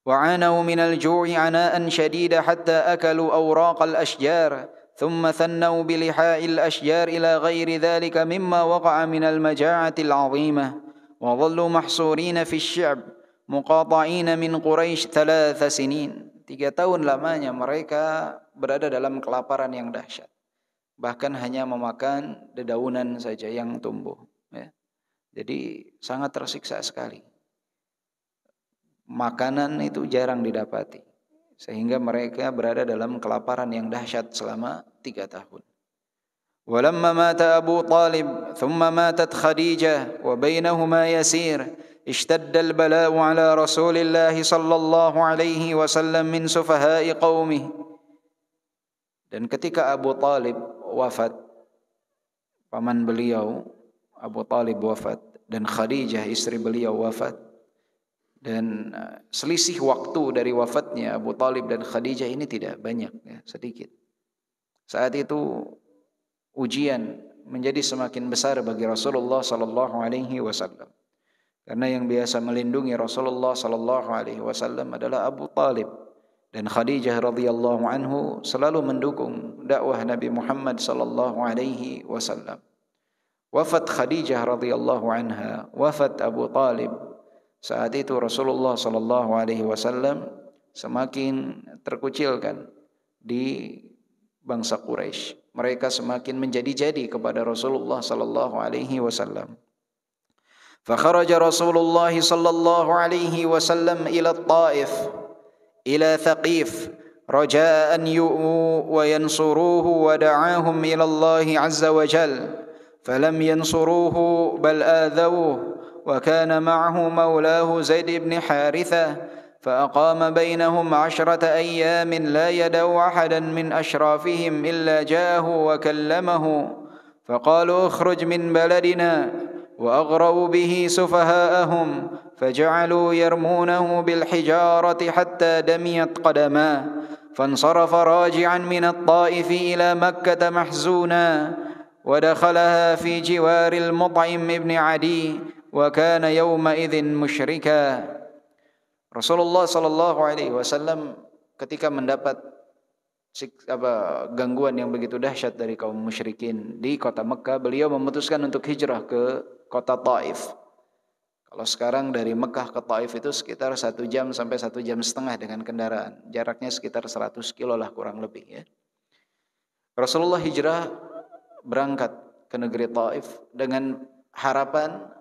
وعانوا من الجوع عناء شديدا حتى أكلوا أوراق الأشجار ثم ثنوا بلحاء الأشجار إلى غير ذلك مما وقع من المجاعة العظيمة وظلوا محصورين في الشعب مقاطعين من قريش 3 سنين. 3 tahun lamanya mereka berada dalam kelaparan yang dahsyat. Bahkan hanya memakan dedaunan saja yang tumbuh. Ya. Jadi sangat tersiksa sekali. Makanan itu jarang didapati, sehingga mereka berada dalam kelaparan yang dahsyat selama 3 tahun. Walamma mata Abu Talib, thumma matat Khadijah, wa bainahuma yasir, ishtadda al-bala'u ala Rasulillah sallallahu alaihi wasallam min sufaha'i qaumih. Dan ketika Abu Talib wafat, paman beliau Abu Talib wafat, dan Khadijah istri beliau wafat, dan selisih waktu dari wafatnya Abu Talib dan Khadijah ini tidak banyak, ya, sedikit. Saat itu ujian menjadi semakin besar bagi Rasulullah sallallahu alaihi wasallam. Karena yang biasa melindungi Rasulullah sallallahu alaihi wasallam adalah Abu Talib, dan Khadijah radhiyallahu anhu selalu mendukung dakwah Nabi Muhammad sallallahu alaihi wasallam. Wafat Khadijah radhiyallahu anha, wafat Abu Talib. Saat itu Rasulullah sallallahu alaihi wasallam semakin terkucilkan di bangsa Quraisy. Mereka semakin menjadi-jadi kepada Rasulullah sallallahu alaihi wasallam. Fa kharaja Rasulullah sallallahu alaihi wasallam ila Taif, ila Thaqif, rajaa an yu'u wa yansuruhu wa da'ahum ila Allah azza wa jalla. Falam yansuruhu bal adhawuhu. وكان معه مولاه زيد بن حارثة فأقام بينهم 10 أيام لا يدعو أحدا من أشرافهم إلا جاءه وكلمه فقالوا اخرج من بلدنا وأغروا به سفهاءهم فجعلوا يرمونه بالحجارة حتى دميت قدماه فانصرف راجعا من الطائف إلى مكة محزونا ودخلها في جوار المطعم بن عدي وكان يومئذ مشركا. Rasulullah sallallahu alaihi wasallam ketika mendapat gangguan yang begitu dahsyat dari kaum musyrikin di kota Mekkah, beliau memutuskan untuk hijrah ke kota Taif. Kalau sekarang dari Mekkah ke Taif itu sekitar 1 jam sampai 1,5 jam dengan kendaraan. Jaraknya sekitar 100 kilo lah kurang lebih, ya. Rasulullah hijrah berangkat ke negeri Taif dengan harapan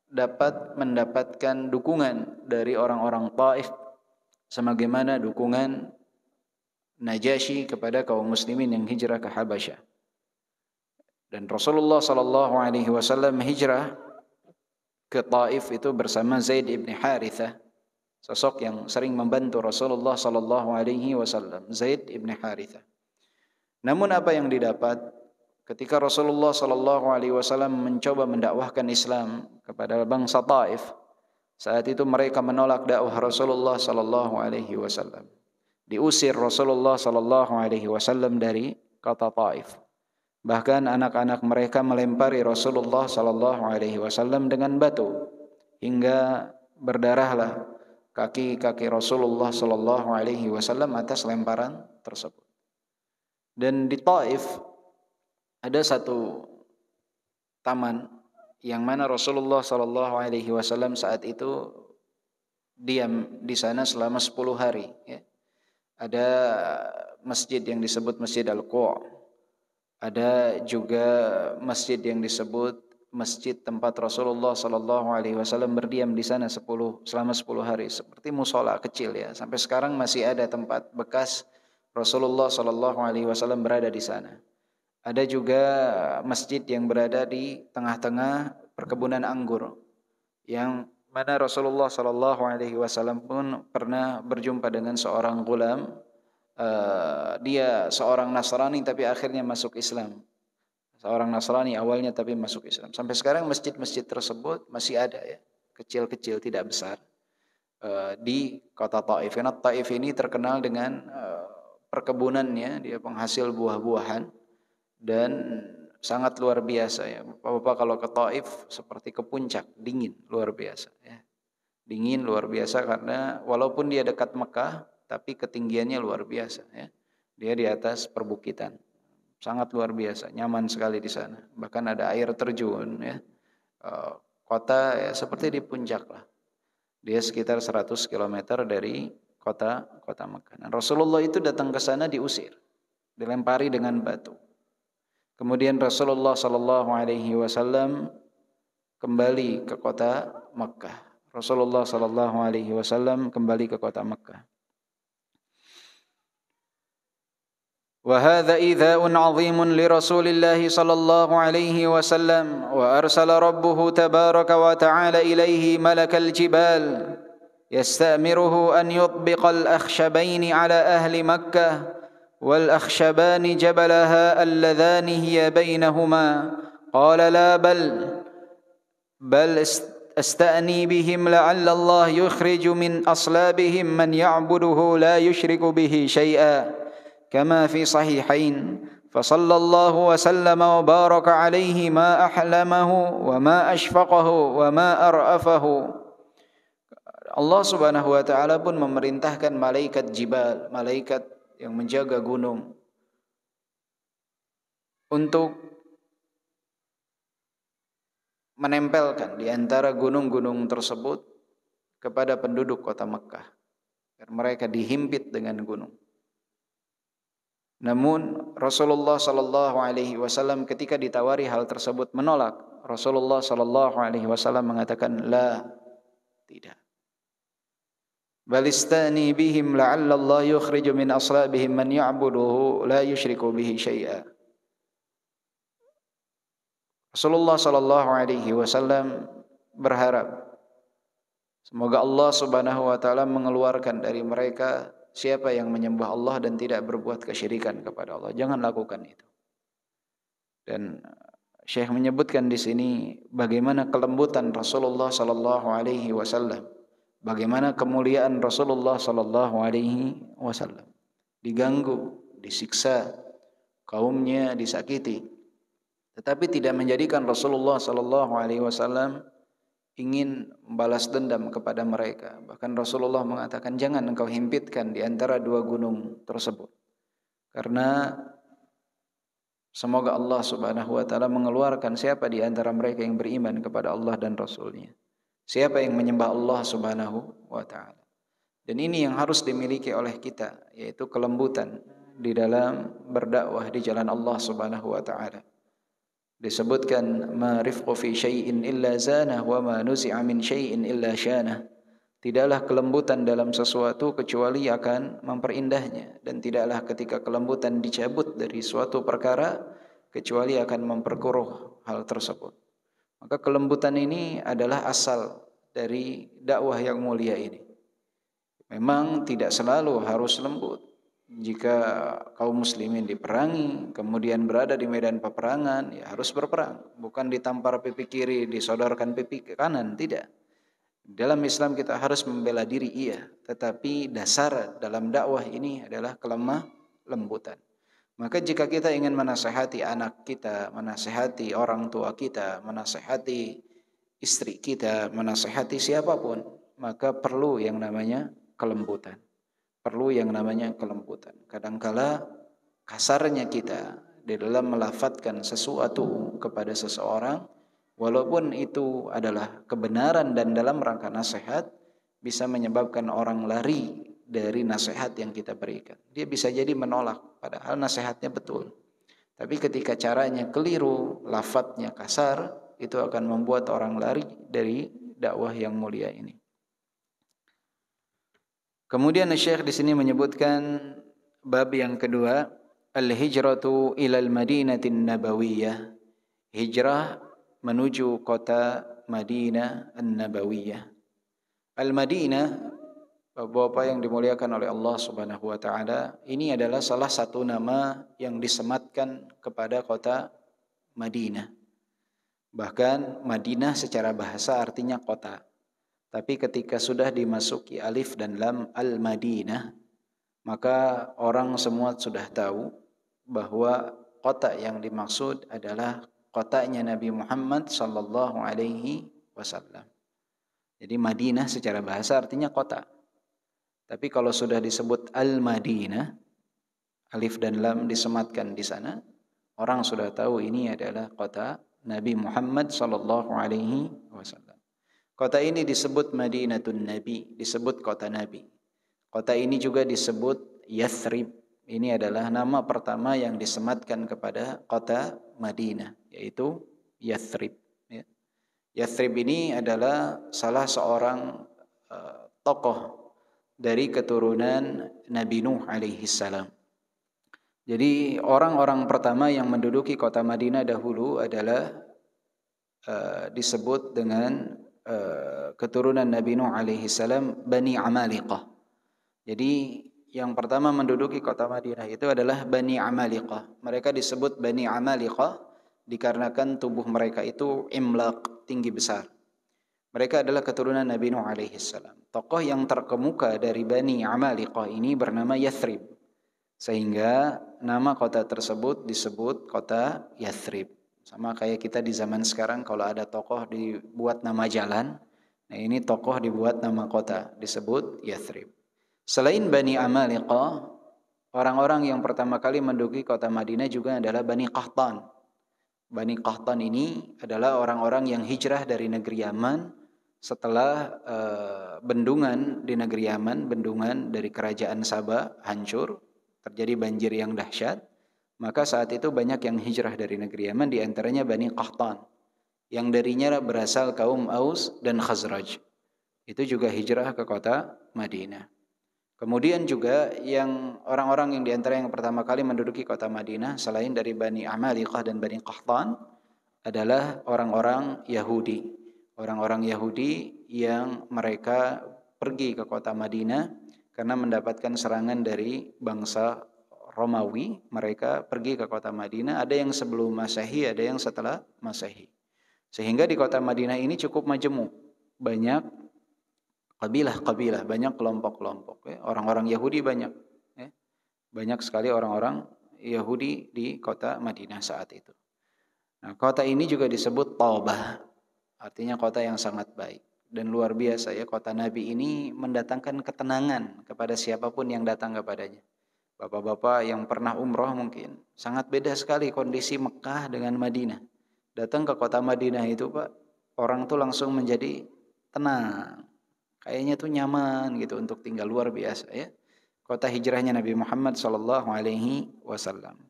dapat mendapatkan dukungan dari orang-orang Taif sebagaimana dukungan Najasyi kepada kaum muslimin yang hijrah ke Habasyah. Dan Rasulullah sallallahu alaihi wasallam hijrah ke Taif itu bersama Zaid ibn Harithah, sosok yang sering membantu Rasulullah sallallahu alaihi wasallam, Zaid ibn Harithah. Namun apa yang didapat ketika Rasulullah sallallahu alaihi wasallam mencoba mendakwahkan Islam kepada bangsa Taif, saat itu mereka menolak dakwah Rasulullah sallallahu alaihi wasallam. Diusir Rasulullah sallallahu alaihi wasallam dari kota Taif. Bahkan anak-anak mereka melempari Rasulullah sallallahu alaihi wasallam dengan batu hingga berdarahlah kaki-kaki Rasulullah sallallahu alaihi wasallam atas lemparan tersebut. Dan di Taif ada satu taman yang mana Rasulullah sallallahu alaihi wasallam saat itu diam di sana selama 10 hari, ya. Ada masjid yang disebut Masjid Al-Qa'. Ada juga masjid yang disebut masjid tempat Rasulullah sallallahu alaihi wasallam berdiam di sana selama 10 hari, seperti mushola kecil, ya. Sampai sekarang masih ada tempat bekas Rasulullah sallallahu alaihi wasallam berada di sana. Ada juga masjid yang berada di tengah-tengah perkebunan anggur, yang mana Rasulullah sallallahu alaihi wasallam pun pernah berjumpa dengan seorang gulam. Dia seorang Nasrani tapi akhirnya masuk Islam. Seorang Nasrani awalnya tapi masuk Islam. Sampai sekarang masjid-masjid tersebut masih ada, ya, kecil-kecil tidak besar, di kota Taif. Karena Taif ini terkenal dengan perkebunannya, dia penghasil buah-buahan. dan sangat luar biasa ya. Bapak kalau ke Taif seperti ke puncak, dingin luar biasa ya. Dingin luar biasa karena walaupun dia dekat Mekah tapi ketinggiannya luar biasa ya. Dia di atas perbukitan. Sangat luar biasa, nyaman sekali di sana. Bahkan ada air terjun ya. Kota ya seperti di puncak lah. Dia sekitar 100 km dari kota Mekah. Nah, Rasulullah itu datang ke sana diusir, dilempari dengan batu. Kemudian Rasulullah sallallahu alaihi wasallam kembali ke kota Mekah. Rasulullah sallallahu alaihi wasallam kembali ke kota Mekah. وهذا إيذاء عظيم لرسول الله صلى الله عليه وسلم وأرسل ربه تبارك وتعالى إليه ملك الجبال يستأمره أن يطبق الأخشبين على أهل مكة والأخشبان جبلها اللذان هي بينهما قال لا بل استأني بهم لعل الله يخرج من أصلابهم من يعبده لا يشرك به شيئا كما في صحيحين فصلى الله وسلم وبارك عليه ما أحلمه وما أشفقه وما أرأفه. Allah Subhanahu wa taala pun memerintahkan malaikat jibal, malaikat yang menjaga gunung, untuk menempelkan di antara gunung-gunung tersebut kepada penduduk kota Mekah agar mereka dihimpit dengan gunung. Namun Rasulullah sallallahu alaihi wasallam ketika ditawari hal tersebut menolak. Rasulullah sallallahu alaihi wasallam mengatakan la, tidak. Balistani bihim la'alla Allah yukhriju min aslabihim man ya'buduhu la yusyriku bihi syai'a. Rasulullah sallallahu alaihi wasallam berharap semoga Allah Subhanahu wa taala mengeluarkan dari mereka siapa yang menyembah Allah dan tidak berbuat kesyirikan kepada Allah. Jangan lakukan itu. Dan Syekh menyebutkan di sini bagaimana kelembutan Rasulullah sallallahu alaihi wasallam. Bagaimana kemuliaan Rasulullah sallallahu alaihi wasallam. Diganggu, disiksa, kaumnya disakiti. Tetapi tidak menjadikan Rasulullah sallallahu alaihi wasallam ingin membalas dendam kepada mereka. Bahkan Rasulullah mengatakan jangan engkau himpitkan di antara dua gunung tersebut. Karena semoga Allah Subhanahu wa taala mengeluarkan siapa di antara mereka yang beriman kepada Allah dan Rasul-Nya. Siapa yang menyembah Allah Subhanahu wa taala. Dan ini yang harus dimiliki oleh kita, yaitu kelembutan di dalam berdakwah di jalan Allah Subhanahu wa taala. Disebutkan ma rifqu fi syai'in illa zanah wa ma nuzi'a min syai'in illa syanah. Tidaklah kelembutan dalam sesuatu kecuali akan memperindahnya, dan tidaklah ketika kelembutan dicabut dari suatu perkara kecuali akan memperkeruh hal tersebut. Maka kelembutan ini adalah asal dari dakwah yang mulia ini. Memang tidak selalu harus lembut. Jika kaum muslimin diperangi, kemudian berada di medan peperangan, ya harus berperang. Bukan ditampar pipi kiri, disodorkan pipi kanan, tidak. Dalam Islam kita harus membela diri, iya. Tetapi dasar dalam dakwah ini adalah kelemah lembutan. Maka jika kita ingin menasehati anak kita, menasehati orang tua kita, menasehati istri kita, menasehati siapapun, maka perlu yang namanya kelembutan. Perlu yang namanya kelembutan. Kadangkala kasarnya kita di dalam melafatkan sesuatu kepada seseorang, walaupun itu adalah kebenaran dan dalam rangka nasihat, bisa menyebabkan orang lari dari nasihat yang kita berikan. Dia bisa jadi menolak, padahal nasihatnya betul. Tapi ketika caranya keliru, lafadznya kasar, itu akan membuat orang lari dari dakwah yang mulia ini. Kemudian Syekh di sini menyebutkan bab yang kedua, al-hijratu ilal madinatin nabawiyah. Hijrah menuju kota Madinah an-Nabawiyah. Al-Madinah, Bapak yang dimuliakan oleh Allah Subhanahu wa taala, ini adalah salah satu nama yang disematkan kepada kota Madinah. Bahkan Madinah secara bahasa artinya kota. Tapi ketika sudah dimasuki alif dan lam al-Madinah, maka orang semua sudah tahu bahwa kota yang dimaksud adalah kotanya Nabi Muhammad sallallahu alaihi wasallam. Jadi Madinah secara bahasa artinya kota. Tapi kalau sudah disebut Al-Madinah, alif dan lam disematkan di sana, orang sudah tahu ini adalah kota Nabi Muhammad sallallahu alaihi wasallam. Kota ini disebut Madinatun Nabi, disebut kota Nabi. Kota ini juga disebut Yathrib. Ini adalah nama pertama yang disematkan kepada kota Madinah, yaitu Yathrib. Yathrib ini adalah salah seorang tokoh dari keturunan Nabi Nuh alaihi salam. Jadi orang-orang pertama yang menduduki kota Madinah dahulu adalah disebut dengan keturunan Nabi Nuh alaihi salam, Bani Amaliqah. Jadi yang pertama menduduki kota Madinah itu adalah Bani Amaliqah. Mereka disebut Bani Amaliqah dikarenakan tubuh mereka itu imlaq, tinggi besar. Mereka adalah keturunan Nabi Nuh alaihi salam. Tokoh yang terkemuka dari Bani Amaliqah ini bernama Yathrib. Sehingga nama kota tersebut disebut kota Yathrib. Sama kayak kita di zaman sekarang kalau ada tokoh dibuat nama jalan, nah ini tokoh dibuat nama kota, disebut Yathrib. Selain Bani Amaliqah, orang-orang yang pertama kali menduduki kota Madinah juga adalah Bani Qahtan. Bani Qahtan ini adalah orang-orang yang hijrah dari negeri Yaman setelah bendungan di negeri Yaman, bendungan dari kerajaan Sabah hancur, terjadi banjir yang dahsyat. Maka saat itu banyak yang hijrah dari negeri Yaman, di antaranya Bani Qahtan, yang darinya berasal kaum Aus dan Khazraj. Itu juga hijrah ke kota Madinah. Kemudian juga yang orang-orang yang diantara yang pertama kali menduduki kota Madinah selain dari Bani Amaliqah dan Bani Qahtan adalah orang-orang Yahudi. Orang-orang Yahudi yang mereka pergi ke kota Madinah karena mendapatkan serangan dari bangsa Romawi. Mereka pergi ke kota Madinah, ada yang sebelum Masehi, ada yang setelah Masehi. Sehingga di kota Madinah ini cukup majemuk, banyak kabilah-kabilah, banyak kelompok-kelompok. Orang-orang Yahudi banyak. Banyak sekali orang-orang Yahudi di kota Madinah saat itu. Nah, kota ini juga disebut Taubah, artinya kota yang sangat baik. Dan luar biasa ya, kota Nabi ini mendatangkan ketenangan kepada siapapun yang datang kepadanya. Bapak-bapak yang pernah umroh mungkin, sangat beda sekali kondisi Mekah dengan Madinah. Datang ke kota Madinah itu Pak, orang tuh langsung menjadi tenang. Kayaknya tuh nyaman gitu untuk tinggal, luar biasa ya. Kota hijrahnya Nabi Muhammad sallallahu alaihi wasallam.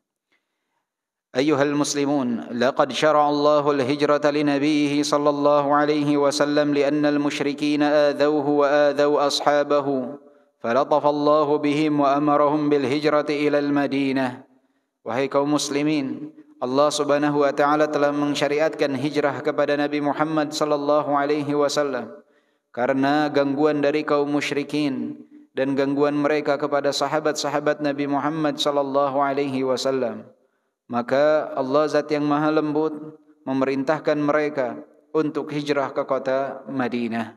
Ayyuhal muslimun, laqad syara'a Allahu al-hijrata li nabiyhi sallallahu alaihi wasallam li'anna al-musyrikina adawhu wa adaw ashabahu. Falatafa Allahu bihim wa amarahum bil hijrati ila al-Madinah. Wahai kaum muslimin, Allah Subhanahu wa taala telah mensyariatkan hijrah kepada Nabi Muhammad sallallahu alaihi wasallam karena gangguan dari kaum musyrikin dan gangguan mereka kepada sahabat-sahabat Nabi Muhammad sallallahu alaihi wasallam. Maka Allah Zat yang Maha Lembut memerintahkan mereka untuk hijrah ke kota Madinah.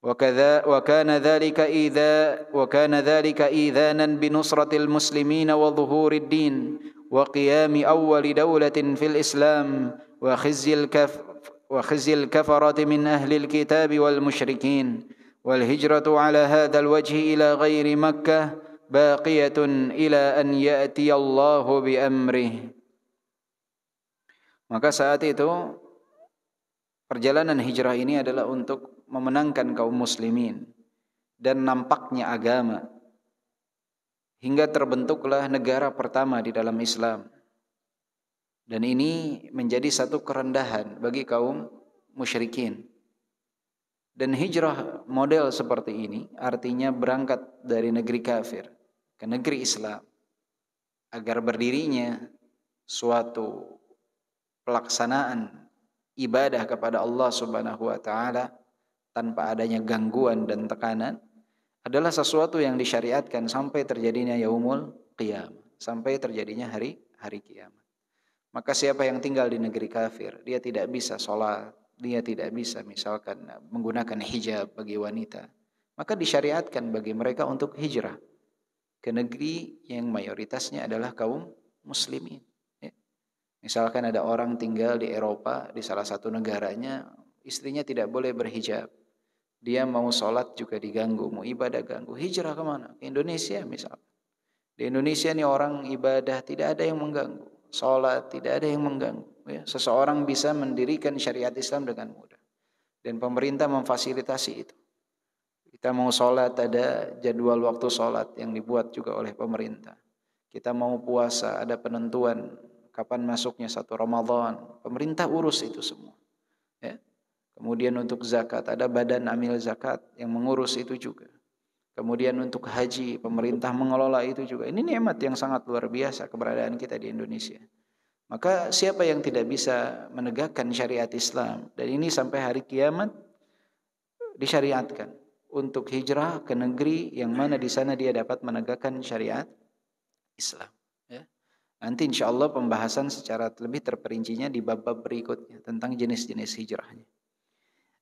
Wa kana dzalika idzanan bi nusratil muslimin wa dhuhurid din wa qiyam awwal dawlatin fil Islam wa khizyil kafarati min ahli al-kitab wal musyrikin wal hijratu ala hadzal wajhi ila ghairi Makkah baqiyatun ila an ya'ti Allah bi amrih. Maka saat itu perjalanan hijrah ini adalah untuk memenangkan kaum muslimin dan nampaknya agama hingga terbentuklah negara pertama di dalam Islam. Dan ini menjadi satu kerendahan bagi kaum musyrikin. Dan hijrah model seperti ini artinya berangkat dari negeri kafir ke negeri Islam agar berdirinya suatu pelaksanaan ibadah kepada Allah Subhanahu wa taala tanpa adanya gangguan dan tekanan adalah sesuatu yang disyariatkan sampai terjadinya yaumul qiyamah, sampai terjadinya hari kiamat. Maka siapa yang tinggal di negeri kafir, dia tidak bisa sholat, dia tidak bisa misalkan menggunakan hijab bagi wanita, maka disyariatkan bagi mereka untuk hijrah ke negeri yang mayoritasnya adalah kaum muslimin. Misalkan ada orang tinggal di Eropa, di salah satu negaranya, istrinya tidak boleh berhijab. Dia mau sholat juga diganggu, mau ibadah ganggu. Hijrah kemana? Ke Indonesia misal. Di Indonesia nih orang ibadah tidak ada yang mengganggu. Sholat tidak ada yang mengganggu. Ya. Seseorang bisa mendirikan syariat Islam dengan mudah. Dan pemerintah memfasilitasi itu. Kita mau sholat, ada jadwal waktu sholat yang dibuat juga oleh pemerintah. Kita mau puasa, ada penentuan kapan masuknya satu Ramadan. Pemerintah urus itu semua. Ya. Kemudian untuk zakat, ada badan amil zakat yang mengurus itu juga. Kemudian untuk haji, pemerintah mengelola itu juga. Ini nikmat yang sangat luar biasa keberadaan kita di Indonesia. Maka siapa yang tidak bisa menegakkan syariat Islam, dan ini sampai hari kiamat disyariatkan untuk hijrah ke negeri yang mana di sana dia dapat menegakkan syariat Islam. Ya. Nanti insya Allah pembahasan secara lebih terperincinya di bab-bab berikutnya tentang jenis-jenis hijrahnya.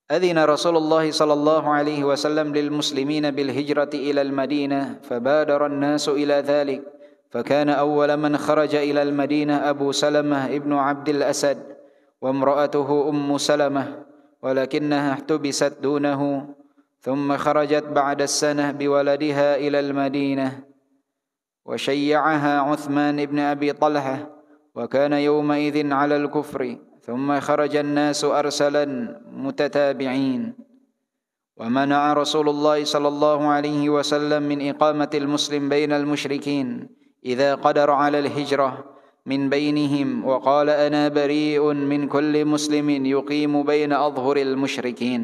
Adhina Rasulullah sallallahu alaihi wasallam lil muslimina bil hijrati ila al Madinah fabadara an-nasu ila dhalik فكان أول من خرج إلى المدينة أبو سلمة ابن عبد الأسد وامرأته أم سلمة ولكنها احتبست دونه ثم خرجت بعد السنة بولدها إلى المدينة وشيعها عثمان بن أبي طلحة وكان يومئذ على الكفر ثم خرج الناس أرسلا متتابعين ومنع رسول الله صلى الله عليه وسلم من إقامة المسلم بين المشركين إذا قدر على الهجرة من بينهم وقال أنا بريء من كل مسلم يقيم بين أظهر المشركين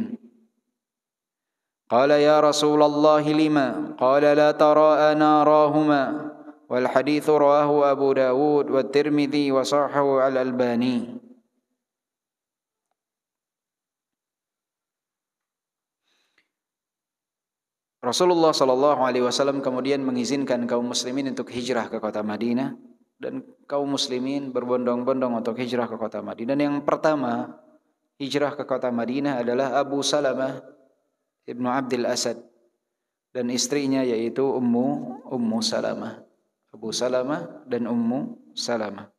قال يا رسول الله لما قال لا تراءى ناراهما والحديث رواه أبو داود والترمذي وصححه الألباني. Rasulullah Shallallahu Alaihi Wasallam kemudian mengizinkan kaum muslimin untuk hijrah ke kota Madinah, dan kaum muslimin berbondong-bondong untuk hijrah ke kota Madinah. Dan yang pertama hijrah ke kota Madinah adalah Abu Salamah ibnu Abdul Asad dan istrinya yaitu Ummu Salamah. Abu Salamah dan Ummu Salamah.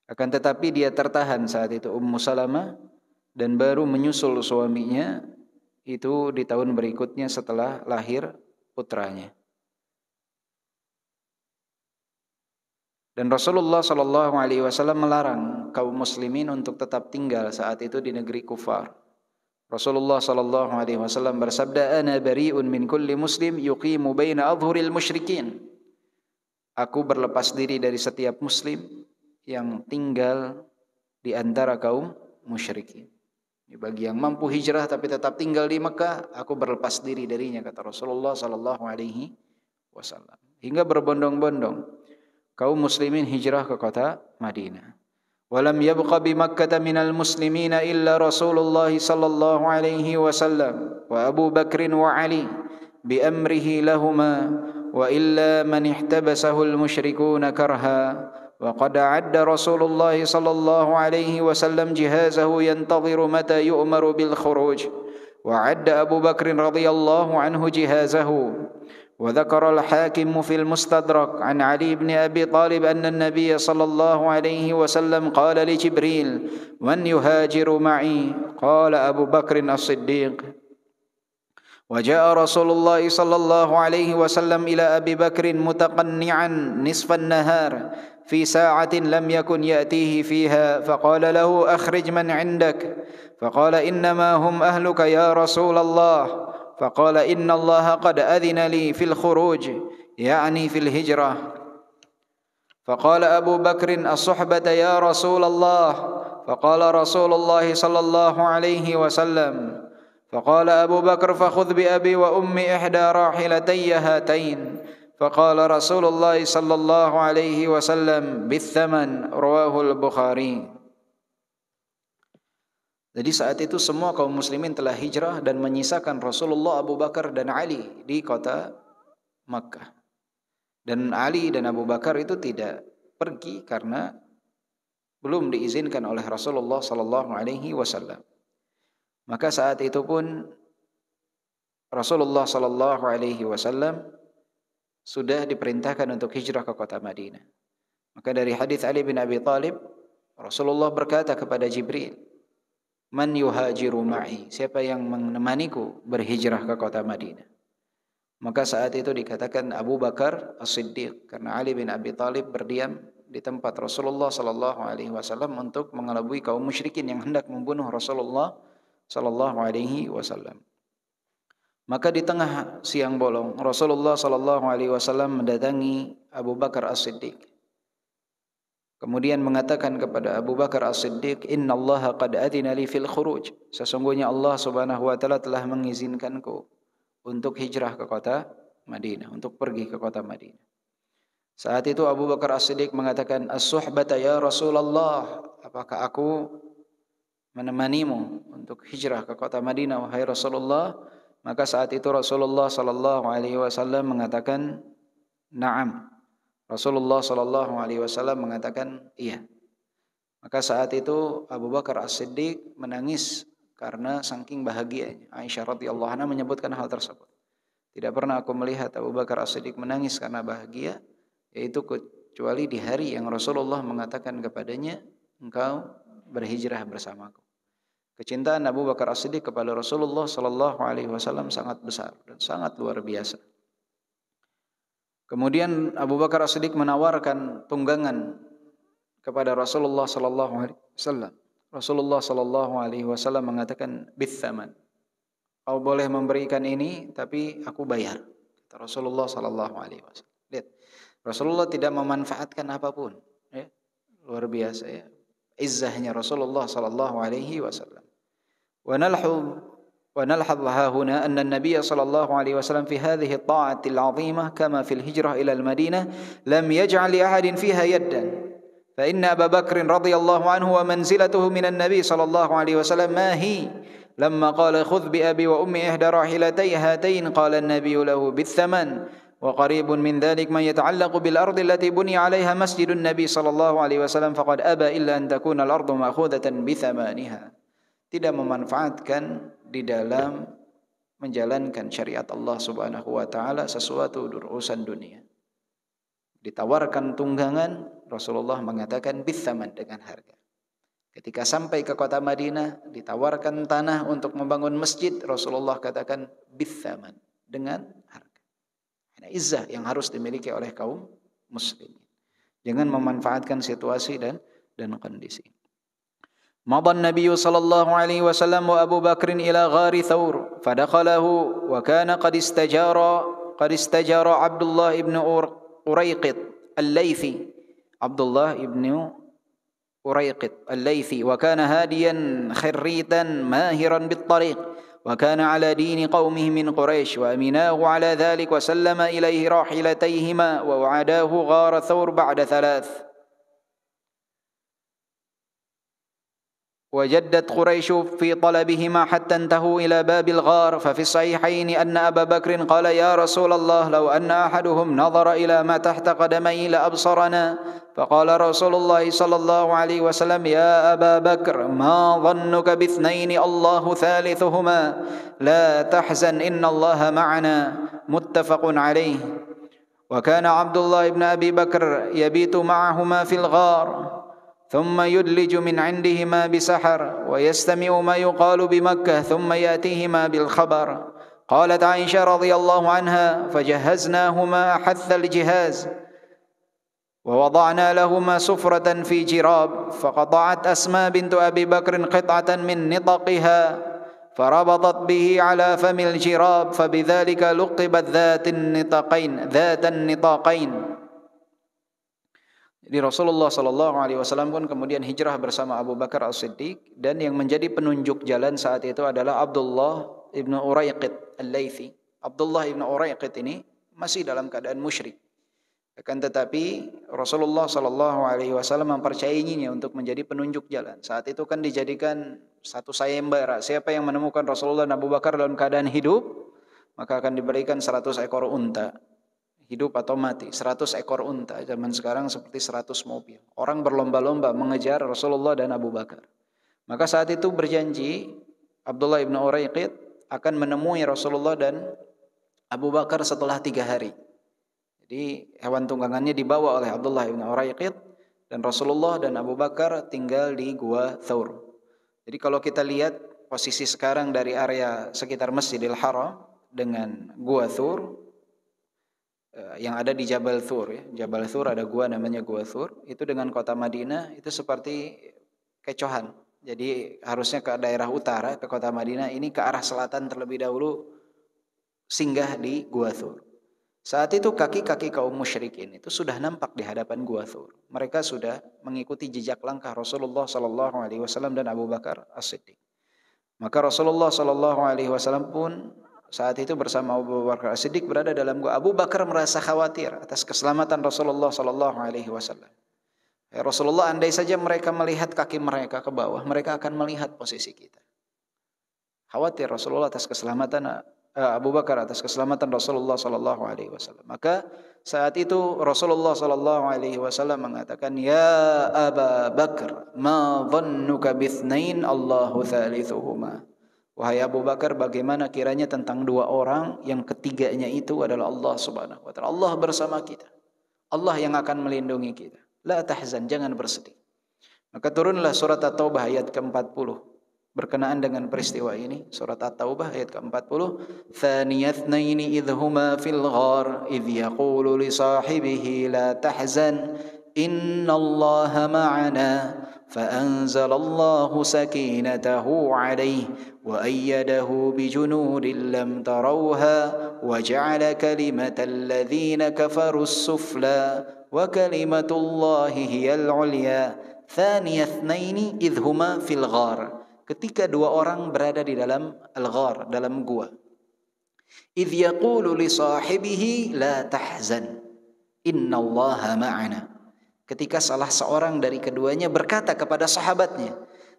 Akan tetapi dia tertahan saat itu Ummu Salamah dan baru menyusul suaminya itu di tahun berikutnya setelah lahir putranya. Dan Rasulullah Shallallahu Alaihi Wasallam melarang kaum muslimin untuk tetap tinggal saat itu di negeri kufar. Rasulullah Shallallahu Alaihi Wasallam bersabda, "Ana bari'un min kulli muslim yuqimu baina adhuril musyrikin." Aku berlepas diri dari setiap muslim yang tinggal di antara kaum musyrikin. Bagi yang mampu hijrah tapi tetap tinggal di Mekah, aku berlepas diri darinya, kata Rasulullah sallallahu alaihi wasallam. Hingga berbondong-bondong kaum muslimin hijrah ke kota Madinah. Walam yabqa bi Makkah minal muslimina illa Rasulullah sallallahu alaihi wasallam wa Abu Bakr wa Ali bi amrihi lahumā wa illa man ihtabasahu al-musyrikuuna karha. وقد أعد رسول الله صلى الله عليه وسلم جهازه ينتظر متى يؤمر بالخروج وعد أبو بكر رضي الله عنه جهازه وذكر الحاكم في المستدرك عن علي بن أبي طالب أن النبي صلى الله عليه وسلم قال لجبريل من يهاجر معي قال أبو بكر الصديق وجاء رسول الله صلى الله عليه وسلم إلى أبي بكر متقنعا نصف النهار في ساعة لم يكن يأتيه فيها فقال له أخرج من عندك فقال إنما هم أهلك يا رسول الله فقال إن الله قد أذن لي في الخروج يعني في الهجرة فقال أبو بكر الصحبة يا رسول الله فقال رسول الله صلى الله عليه وسلم فقال أبو بكر فخذ بأبي وأمي إحدى راحلتي هاتين فقال رسول الله صلى الله عليه وسلم بالثمن رواه البخاري. Jadi saat itu semua kaum muslimin telah hijrah dan menyisakan Rasulullah, Abu Bakar dan Ali di kota Makkah. Dan Ali dan Abu Bakar itu tidak pergi karena belum diizinkan oleh Rasulullah sallallahu alaihi wasallam. Maka saat itu pun Rasulullah sallallahu alaihi wasallam sudah diperintahkan untuk hijrah ke kota Madinah. Maka dari hadis Ali bin Abi Thalib Rasulullah berkata kepada Jibril, "Man yuhajiru ma'i?" Siapa yang menemaniku berhijrah ke kota Madinah? Maka saat itu dikatakan Abu Bakar As-Siddiq, karena Ali bin Abi Thalib berdiam di tempat Rasulullah sallallahu alaihi wasallam untuk mengelabui kaum musyrikin yang hendak membunuh Rasulullah sallallahu alaihi wasallam. Maka di tengah siang bolong Rasulullah sallallahu alaihi wasallam mendatangi Abu Bakar As-Siddiq. Kemudian mengatakan kepada Abu Bakar As-Siddiq, "Innallaha qad adzina li fil khuruj." Sesungguhnya Allah Subhanahu wa taala telah mengizinkanku untuk hijrah ke kota Madinah, untuk pergi ke kota Madinah. Saat itu Abu Bakar As-Siddiq mengatakan, "As-suhbata ya Rasulullah." Apakah aku menemanimu untuk hijrah ke kota Madinah wahai Rasulullah? Maka saat itu Rasulullah sallallahu alaihi wasallam mengatakan, "Na'am." Rasulullah sallallahu alaihi wasallam mengatakan, "Iya." Maka saat itu Abu Bakar As-Siddiq menangis karena saking bahagianya. Aisyah radhiyallahu anha menyebutkan hal tersebut. Tidak pernah aku melihat Abu Bakar As-Siddiq menangis karena bahagia, yaitu kecuali di hari yang Rasulullah mengatakan kepadanya, "Engkau berhijrah bersamaku." Kecintaan Abu Bakar As-Siddiq kepada Rasulullah sallallahu alaihi wasallam sangat besar dan sangat luar biasa. Kemudian Abu Bakar As-Siddiq menawarkan tunggangan kepada Rasulullah sallallahu alaihi wasallam. Rasulullah sallallahu alaihi wasallam mengatakan, "Bitsaman." Kau boleh memberikan ini tapi aku bayar. Kata Rasulullah sallallahu alaihi wasallam. Lihat, Rasulullah tidak memanfaatkan apapun, ya. Luar biasa, ya. Izzahnya Rasulullah sallallahu alaihi wasallam. ونلحظ ها هنا أن النبي صلى الله عليه وسلم في هذه الطاعة العظيمة كما في الهجرة إلى المدينة لم يجعل لأحد فيها يدا فإن أبا بكر رضي الله عنه ومنزلته من النبي صلى الله عليه وسلم ما هي لما قال خذ بأبي وأمي إحدى راحلتي هاتين قال النبي له بالثمن وقريب من ذلك من يتعلق بالأرض التي بني عليها مسجد النبي صلى الله عليه وسلم فقد أبى إلا أن تكون الأرض مأخوذة بثمانها. Tidak memanfaatkan di dalam menjalankan syariat Allah Subhanahu wa taala sesuatu urusan dunia. Ditawarkan tunggangan, Rasulullah mengatakan bitsaman, dengan harga. Ketika sampai ke kota Madinah, ditawarkan tanah untuk membangun masjid, Rasulullah katakan bitsaman, dengan harga. Ini izzah yang harus dimiliki oleh kaum muslimin. Jangan memanfaatkan situasi dan kondisi. مضى النبي صلى الله عليه وسلم وأبو بكر إلى غار ثور فدخله وكان قد استجار عبد الله بن أريقط الليثي عبد الله بن أريقط الليثي وكان هاديا خريتا ماهرا بالطريق وكان على دين قومه من قريش وأمناه على ذلك وسلم إليه راحلتيهما ووعداه غار ثور بعد 3. وجدت قريش في طلبهما حتى انتهوا إلى باب الغار ففي الصحيحين أن أبا بكر قال يا رسول الله لو أن أحدهم نظر إلى ما تحت قدمي لأبصرنا فقال رسول الله صلى الله عليه وسلم يا أبا بكر ما ظنك باثنين الله ثالثهما لا تحزن إن الله معنا متفق عليه. وكان عبد الله بن أبي بكر يبيت معهما في الغار ثم يدلج من عندهما بسحر ويستمع ما يقال بمكة ثم يأتيهما بالخبر. قالت عائشة رضي الله عنها فجهزناهما حث الجهاز ووضعنا لهما سفرة في جراب فقطعت أسماء بنت أبي بكر قطعة من نطقها فربطت به على فم الجراب فبذلك لقبت ذات النطاقين. Jadi Rasulullah sallallahu alaihi wasallam pun kemudian hijrah bersama Abu Bakar As-Siddiq, dan yang menjadi penunjuk jalan saat itu adalah Abdullah ibnu Uraiqit Al-Laythi. Abdullah ibnu Uraiqit ini masih dalam keadaan musyrik. Akan tetapi Rasulullah sallallahu alaihi wasallam mempercayainya untuk menjadi penunjuk jalan. Saat itu kan dijadikan satu sayembara. Siapa yang menemukan Rasulullah dan Abu Bakar dalam keadaan hidup, maka akan diberikan 100 ekor unta. Hidup atau mati, 100 ekor unta. Zaman sekarang seperti 100 mobil. Orang berlomba-lomba mengejar Rasulullah dan Abu Bakar. Maka saat itu berjanji Abdullah ibn Uraiqit akan menemui Rasulullah dan Abu Bakar setelah 3 hari. Jadi hewan tunggangannya dibawa oleh Abdullah ibn Uraiqit dan Rasulullah dan Abu Bakar tinggal di Gua Thawr. Jadi kalau kita lihat posisi sekarang dari area sekitar Masjidil Haram dengan Gua Thawr yang ada di Jabal Thur ya. Jabal Thur ada gua namanya Gua Thur. Itu dengan kota Madinah itu seperti kecohan. Jadi harusnya ke daerah utara, ke kota Madinah, ini ke arah selatan terlebih dahulu singgah di Gua Thur. Saat itu kaki-kaki kaum musyrikin itu sudah nampak di hadapan Gua Thur. Mereka sudah mengikuti jejak langkah Rasulullah sallallahu alaihi wasallam dan Abu Bakar As-Siddiq. Maka Rasulullah sallallahu alaihi wasallam pun saat itu bersama Abu Bakar As-Siddiq berada dalam gua. Abu Bakar merasa khawatir atas keselamatan Rasulullah sallallahu alaihi wasallam. Ya Rasulullah, andai saja mereka melihat kaki mereka ke bawah, mereka akan melihat posisi kita. Khawatir Rasulullah atas keselamatan Abu Bakar atas keselamatan Rasulullah sallallahu alaihi wasallam. Maka saat itu Rasulullah sallallahu alaihi wasallam mengatakan, "Ya Aba Bakar, ma dhannuka bithnain Allahu thalithuhuma." Wahai Abu Bakar, bagaimana kiranya tentang dua orang yang ketiganya itu adalah Allah Subhanahu wa taala. Allah bersama kita. Allah yang akan melindungi kita. La tahzan, jangan bersedih. Maka turunlah surat At-Taubah ayat ke-40 berkenaan dengan peristiwa ini. Surat At-Taubah ayat ke-40, "Thaniyatnaini idhuma fil ghar idh yaqulu li sahibihi la tahzan innallaha ma'ana." فأنزل الله سكينته عليه وأيده بجنود لم تروها وجعل كلمة الذين كفروا السفلى وكلمة الله هي العليا ثاني اثنين إذ هما في الغار. Ketika dua orang berada di dalam al-ghar, dalam gua. إذ يقول لصاحبه لا تحزن إن الله معنا. Ketika salah seorang dari keduanya berkata kepada sahabatnya,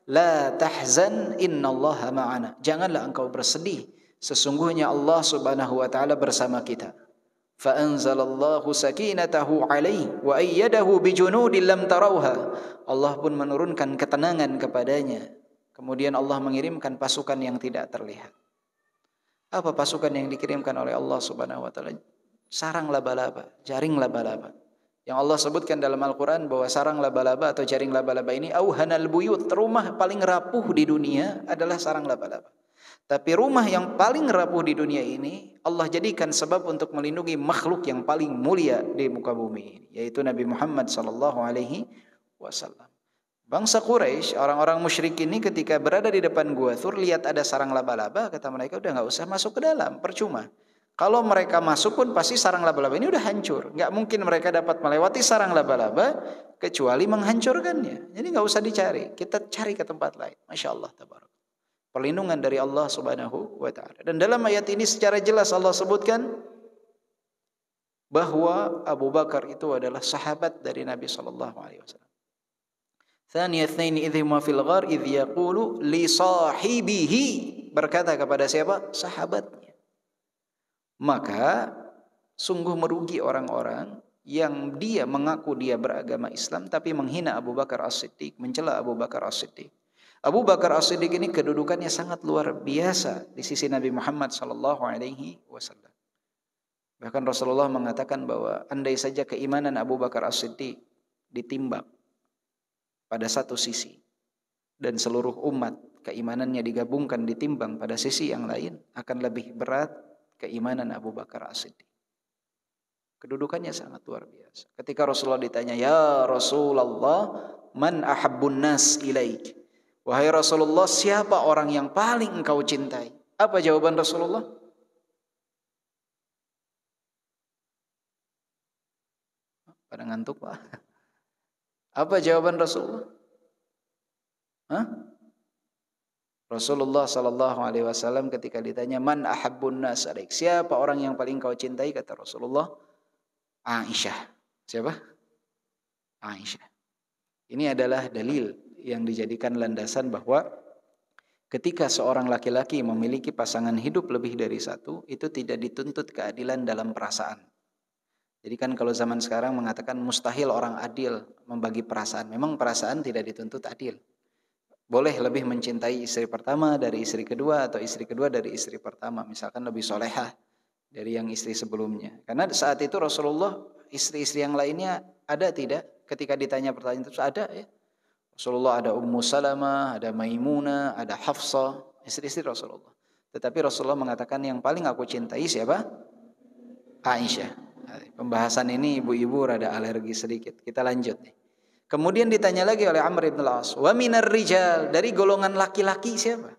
"La tahzan innallaha ma'ana." Janganlah engkau bersedih, sesungguhnya Allah Subhanahu wa taala bersama kita. Fa anzalallahu sakinatahu alaihi wa ayyadahu bijunudin lam tarauha. Allah pun menurunkan ketenangan kepadanya. Kemudian Allah mengirimkan pasukan yang tidak terlihat. Apa pasukan yang dikirimkan oleh Allah Subhanahu wa taala? Sarang laba-laba, jaring laba-laba. Yang Allah sebutkan dalam Al-Quran bahwa sarang laba-laba atau jaring laba-laba ini auhanal buyut, rumah paling rapuh di dunia adalah sarang laba-laba. Tapi rumah yang paling rapuh di dunia ini Allah jadikan sebab untuk melindungi makhluk yang paling mulia di muka bumi ini, yaitu Nabi Muhammad sallallahu alaihi wasallam. Bangsa Quraisy, orang-orang musyrik ini ketika berada di depan Gua Thur, lihat ada sarang laba-laba, kata mereka, udah enggak usah masuk ke dalam, percuma. Kalau mereka masuk pun pasti sarang laba-laba ini udah hancur. Nggak mungkin mereka dapat melewati sarang laba-laba kecuali menghancurkannya. Jadi nggak usah dicari. Kita cari ke tempat lain. Masya Allah. Tabarak. Perlindungan dari Allah Subhanahu wa ta'ala. Dan dalam ayat ini secara jelas Allah sebutkan bahwa Abu Bakar itu adalah sahabat dari Nabi sallallahu alaihi wasallam. Thaniyatnaini idh huma fil ghar idh yaqulu li sahibihi, berkata kepada siapa? Sahabatnya. Maka sungguh merugi orang-orang yang dia mengaku dia beragama Islam tapi menghina Abu Bakar As-Siddiq, mencela Abu Bakar As-Siddiq. Abu Bakar As-Siddiq ini kedudukannya sangat luar biasa di sisi Nabi Muhammad sallallahu alaihi wasallam. Bahkan Rasulullah mengatakan bahwa andai saja keimanan Abu Bakar As-Siddiq ditimbang pada satu sisi dan seluruh umat keimanannya digabungkan ditimbang pada sisi yang lain, akan lebih berat keimanan Abu Bakar As-Siddiq. Kedudukannya sangat luar biasa. Ketika Rasulullah ditanya, "Ya Rasulullah, man ahabbun nas ilaik?" Wahai Rasulullah, siapa orang yang paling engkau cintai? Apa jawaban Rasulullah? Pada ngantuk, Pak. Apa jawaban Rasulullah? Rasulullah sallallahu alaihi wasallam ketika ditanya, "Man ahabbun nas alaik?" Siapa orang yang paling kau cintai? Kata Rasulullah, Aisyah. Siapa? Aisyah. Ini adalah dalil yang dijadikan landasan bahwa ketika seorang laki-laki memiliki pasangan hidup lebih dari satu, itu tidak dituntut keadilan dalam perasaan. Jadi kan kalau zaman sekarang mengatakan mustahil orang adil membagi perasaan. Memang perasaan tidak dituntut adil. Boleh lebih mencintai istri pertama dari istri kedua atau istri kedua dari istri pertama. Misalkan lebih solehah dari yang istri sebelumnya. Karena saat itu Rasulullah istri-istri yang lainnya ada tidak ketika ditanya pertanyaan itu ada ya. Rasulullah ada Ummu Salamah, ada Maimunah, ada Hafsah, istri-istri Rasulullah. Tetapi Rasulullah mengatakan yang paling aku cintai siapa? Aisyah. Pembahasan ini ibu-ibu rada alergi sedikit. Kita lanjut nih. Kemudian ditanya lagi oleh Amr ibn al-As, wa minar rijal, dari golongan laki-laki siapa?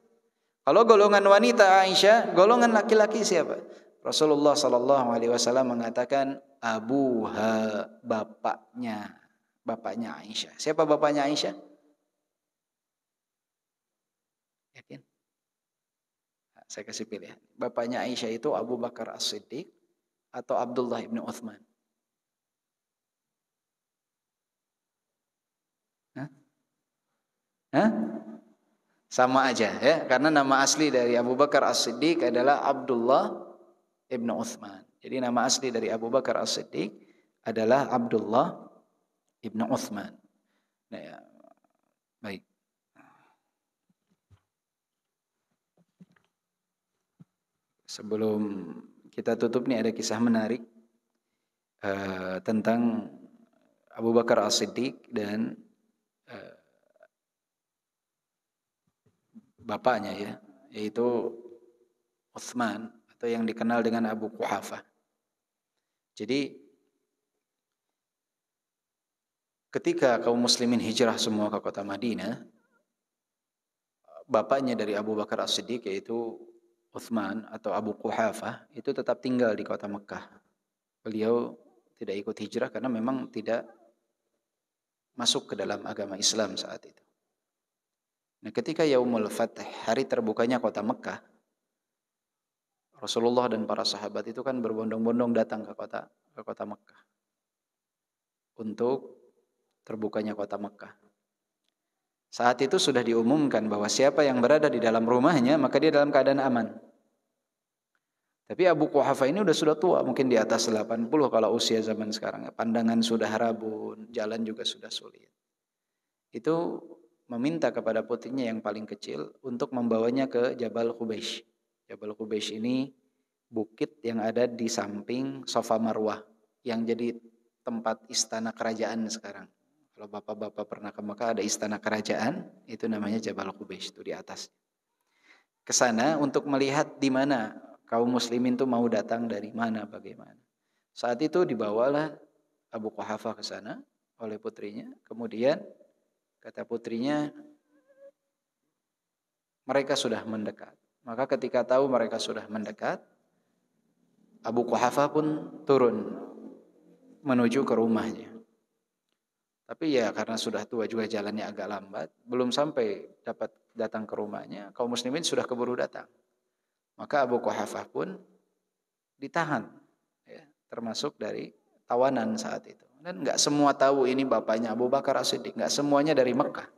Kalau golongan wanita Aisyah, golongan laki-laki siapa? Rasulullah sallallahu alaihi wasallam mengatakan abuha, bapaknya Aisyah. Siapa bapaknya Aisyah? Yakin? Nah, saya kasih pilihan. Bapaknya Aisyah itu Abu Bakar As-Siddiq atau Abdullah ibn Uthman? Hah? Sama aja ya, karena nama asli dari Abu Bakar As-Siddiq adalah Abdullah ibn Uthman. Jadi nama asli dari Abu Bakar As-Siddiq adalah Abdullah ibn Uthman. Nah, ya. Baik. Sebelum kita tutup nih ada kisah menarik tentang Abu Bakar As-Siddiq dan bapaknya ya, yaitu Uthman atau yang dikenal dengan Abu Quhafah. Jadi ketika kaum muslimin hijrah semua ke kota Madinah, bapaknya dari Abu Bakar As-Siddiq yaitu Uthman atau Abu Quhafah itu tetap tinggal di kota Mekah. Beliau tidak ikut hijrah karena memang tidak masuk ke dalam agama Islam saat itu. Nah, ketika Yaumul Fath, hari terbukanya kota Mekah, Rasulullah dan para sahabat itu kan berbondong-bondong datang ke kota Mekah untuk terbukanya kota Mekah. Saat itu sudah diumumkan bahwa siapa yang berada di dalam rumahnya maka dia dalam keadaan aman. Tapi Abu Quhafah ini sudah tua, mungkin di atas 80 kalau usia zaman sekarang. Pandangan sudah rabun, jalan juga sudah sulit. Itu meminta kepada putrinya yang paling kecil untuk membawanya ke Jabal Qubaish. Jabal Qubaish ini bukit yang ada di samping Safa Marwah yang jadi tempat istana kerajaan sekarang. Kalau bapak-bapak pernah ke Mekah ada istana kerajaan, itu namanya Jabal Qubaish, itu di atas. Ke sana untuk melihat di mana kaum muslimin itu mau datang dari mana, bagaimana. Saat itu dibawalah Abu Quhafah ke sana oleh putrinya. Kemudian kata putrinya, mereka sudah mendekat. Maka ketika tahu mereka sudah mendekat, Abu Quhafah pun turun menuju ke rumahnya. Tapi ya karena sudah tua juga jalannya agak lambat, belum sampai dapat datang ke rumahnya, kaum muslimin sudah keburu datang. Maka Abu Quhafah pun ditahan, ya, termasuk dari tawanan saat itu. Dan nggak semua tahu ini bapaknya Abu Bakar As-Siddiq, nggak semuanya dari Mekah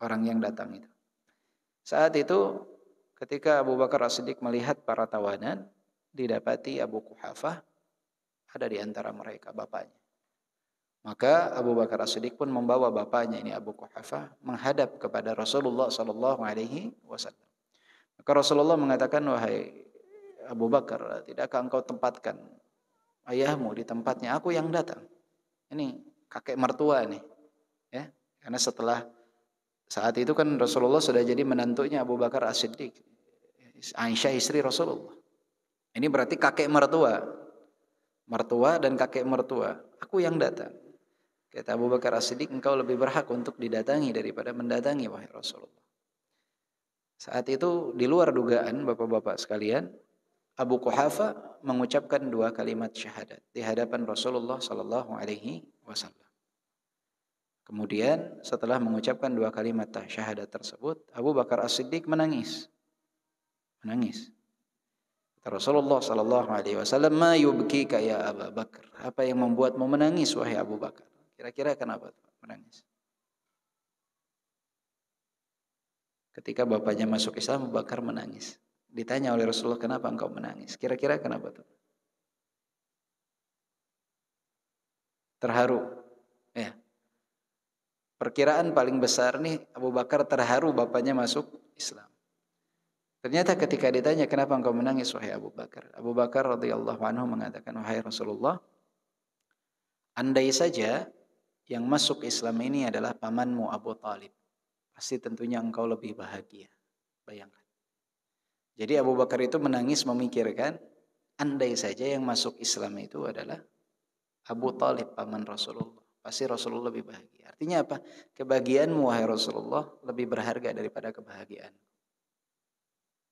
orang yang datang itu. Saat itu ketika Abu Bakar As-Siddiq melihat para tawanan, didapati Abu Quhafah ada di antara mereka, bapaknya. Maka Abu Bakar As-Siddiq pun membawa bapaknya ini Abu Quhafah menghadap kepada Rasulullah sallallahu alaihi wasallam. Maka Rasulullah mengatakan, wahai Abu Bakar, tidakkah engkau tempatkan ayahmu di tempatnya? Aku yang datang. Ini kakek mertua nih, ya. Karena setelah saat itu kan Rasulullah sudah jadi menantunya Abu Bakar As-Siddiq, Aisyah istri Rasulullah. Ini berarti kakek mertua dan kakek mertua. Aku yang datang. Kata Abu Bakar As-Siddiq, engkau lebih berhak untuk didatangi daripada mendatangi wahai Rasulullah. Saat itu di luar dugaan bapak-bapak sekalian, Abu Quhafah mengucapkan 2 kalimat syahadat di hadapan Rasulullah sallallahu alaihi wasallam. Kemudian setelah mengucapkan 2 kalimat syahadat tersebut, Abu Bakar As-Siddiq menangis. Kata Rasulullah sallallahu alaihi wasallam, "Ma yubkika ya Abu Bakar?" Apa yang membuatmu menangis wahai Abu Bakar? Kira-kira kenapa menangis? Ketika bapaknya masuk Islam, Abu Bakar menangis. Ditanya oleh Rasulullah, kenapa engkau menangis? Kira-kira kenapa tuh? Terharu. Ya. Perkiraan paling besar nih Abu Bakar terharu bapaknya masuk Islam. Ternyata ketika ditanya kenapa engkau menangis wahai Abu Bakar? Abu Bakar radhiyallahu anhu mengatakan, wahai Rasulullah, andai saja yang masuk Islam ini adalah pamanmu Abu Talib. Pasti tentunya engkau lebih bahagia. Bayangkan. Jadi Abu Bakar itu menangis memikirkan, andai saja yang masuk Islam itu adalah Abu Talib, paman Rasulullah. Pasti Rasulullah lebih bahagia. Artinya apa? Kebahagiaanmu wahai Rasulullah lebih berharga daripada kebahagiaan.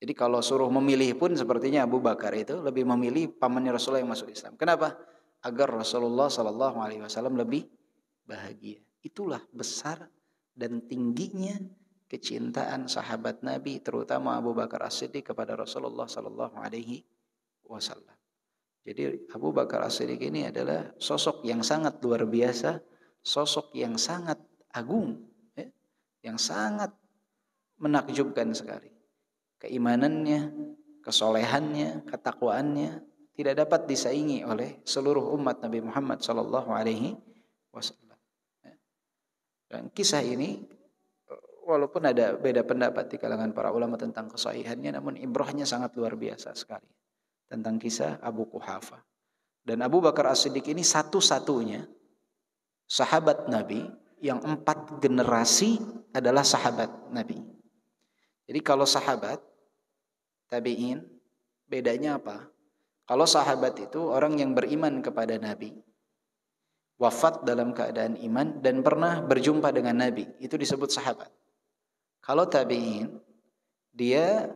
Jadi kalau suruh memilih pun sepertinya Abu Bakar itu lebih memilih pamannya Rasulullah yang masuk Islam. Kenapa? Agar Rasulullah SAW lebih bahagia. Itulah besar dan tingginya kecintaan sahabat Nabi, terutama Abu Bakar As-Siddiq kepada Rasulullah SAW. Jadi Abu Bakar As-Siddiq ini adalah sosok yang sangat luar biasa, sosok yang sangat agung, ya, yang sangat menakjubkan sekali. Keimanannya, kesolehannya, ketakwaannya tidak dapat disaingi oleh seluruh umat Nabi Muhammad SAW. Dan kisah ini, walaupun ada beda pendapat di kalangan para ulama tentang kesahihannya, namun ibrahnya sangat luar biasa sekali. Tentang kisah Abu Quhafah. Dan Abu Bakar As-Siddiq ini satu-satunya sahabat Nabi yang 4 generasi adalah sahabat Nabi. Jadi kalau sahabat tabi'in, bedanya apa? Kalau sahabat itu orang yang beriman kepada Nabi, wafat dalam keadaan iman dan pernah berjumpa dengan Nabi, itu disebut sahabat. Kalau tabi'in, dia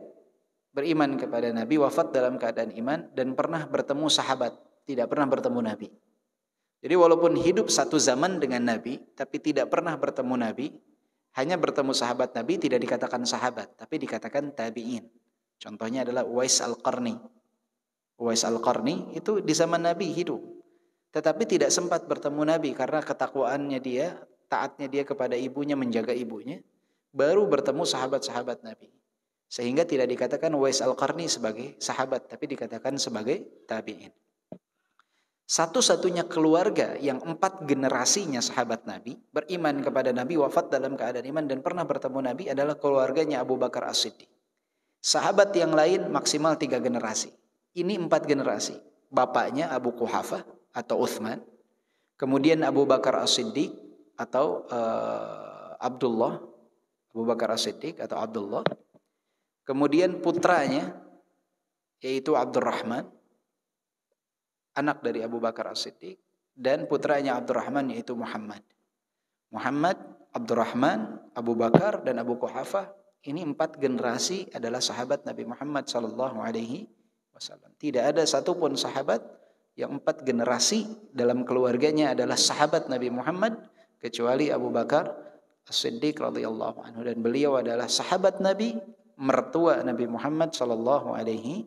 beriman kepada Nabi, wafat dalam keadaan iman dan pernah bertemu sahabat, tidak pernah bertemu Nabi. Jadi walaupun hidup satu zaman dengan Nabi, tapi tidak pernah bertemu Nabi, hanya bertemu sahabat Nabi, tidak dikatakan sahabat, tapi dikatakan tabi'in. Contohnya adalah Uwais Al-Qarni. Uwais Al-Qarni itu di zaman Nabi hidup, tetapi tidak sempat bertemu Nabi karena ketakwaannya dia, taatnya dia kepada ibunya, menjaga ibunya, baru bertemu sahabat-sahabat Nabi. Sehingga tidak dikatakan Uwais Al-Qarni sebagai sahabat, tapi dikatakan sebagai tabi'in. Satu-satunya keluarga yang 4 generasinya sahabat Nabi, beriman kepada Nabi, wafat dalam keadaan iman dan pernah bertemu Nabi adalah keluarganya Abu Bakar As-Siddiq. Sahabat yang lain maksimal 3 generasi. Ini 4 generasi. Bapaknya Abu Quhafah atau Uthman, kemudian Abu Bakar As-Siddiq atau Abdullah, Abu Bakar As-Siddiq atau Abdullah, kemudian putranya yaitu Abdurrahman, anak dari Abu Bakar As-Siddiq, dan putranya Abdurrahman yaitu Muhammad. Muhammad, Abdurrahman, Abu Bakar dan Abu Quhafah, ini 4 generasi adalah sahabat Nabi Muhammad SAW. Tidak ada satupun sahabat yang 4 generasi dalam keluarganya adalah sahabat Nabi Muhammad kecuali Abu Bakar As-Siddiq radhiyallahu anhu, dan beliau adalah sahabat Nabi, mertua Nabi Muhammad sallallahu alaihi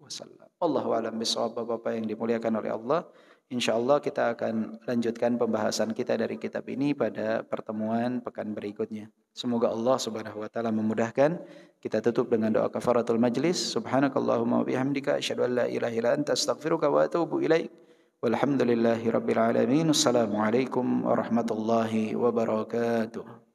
wasallam. Wallahu a'lam bishawab. Bapak yang dimuliakan oleh Allah, insyaallah kita akan lanjutkan pembahasan kita dari kitab ini pada pertemuan pekan berikutnya. Semoga Allah Subhanahu wa taala memudahkan. Kita tutup dengan doa kafaratul majlis. Subhanakallahumma wa bihamdika asyhadu an la ilaha illa anta astaghfiruka wa atubu ilaik. Walhamdulillahirabbil alamin. Assalamualaikum warahmatullahi wabarakatuh.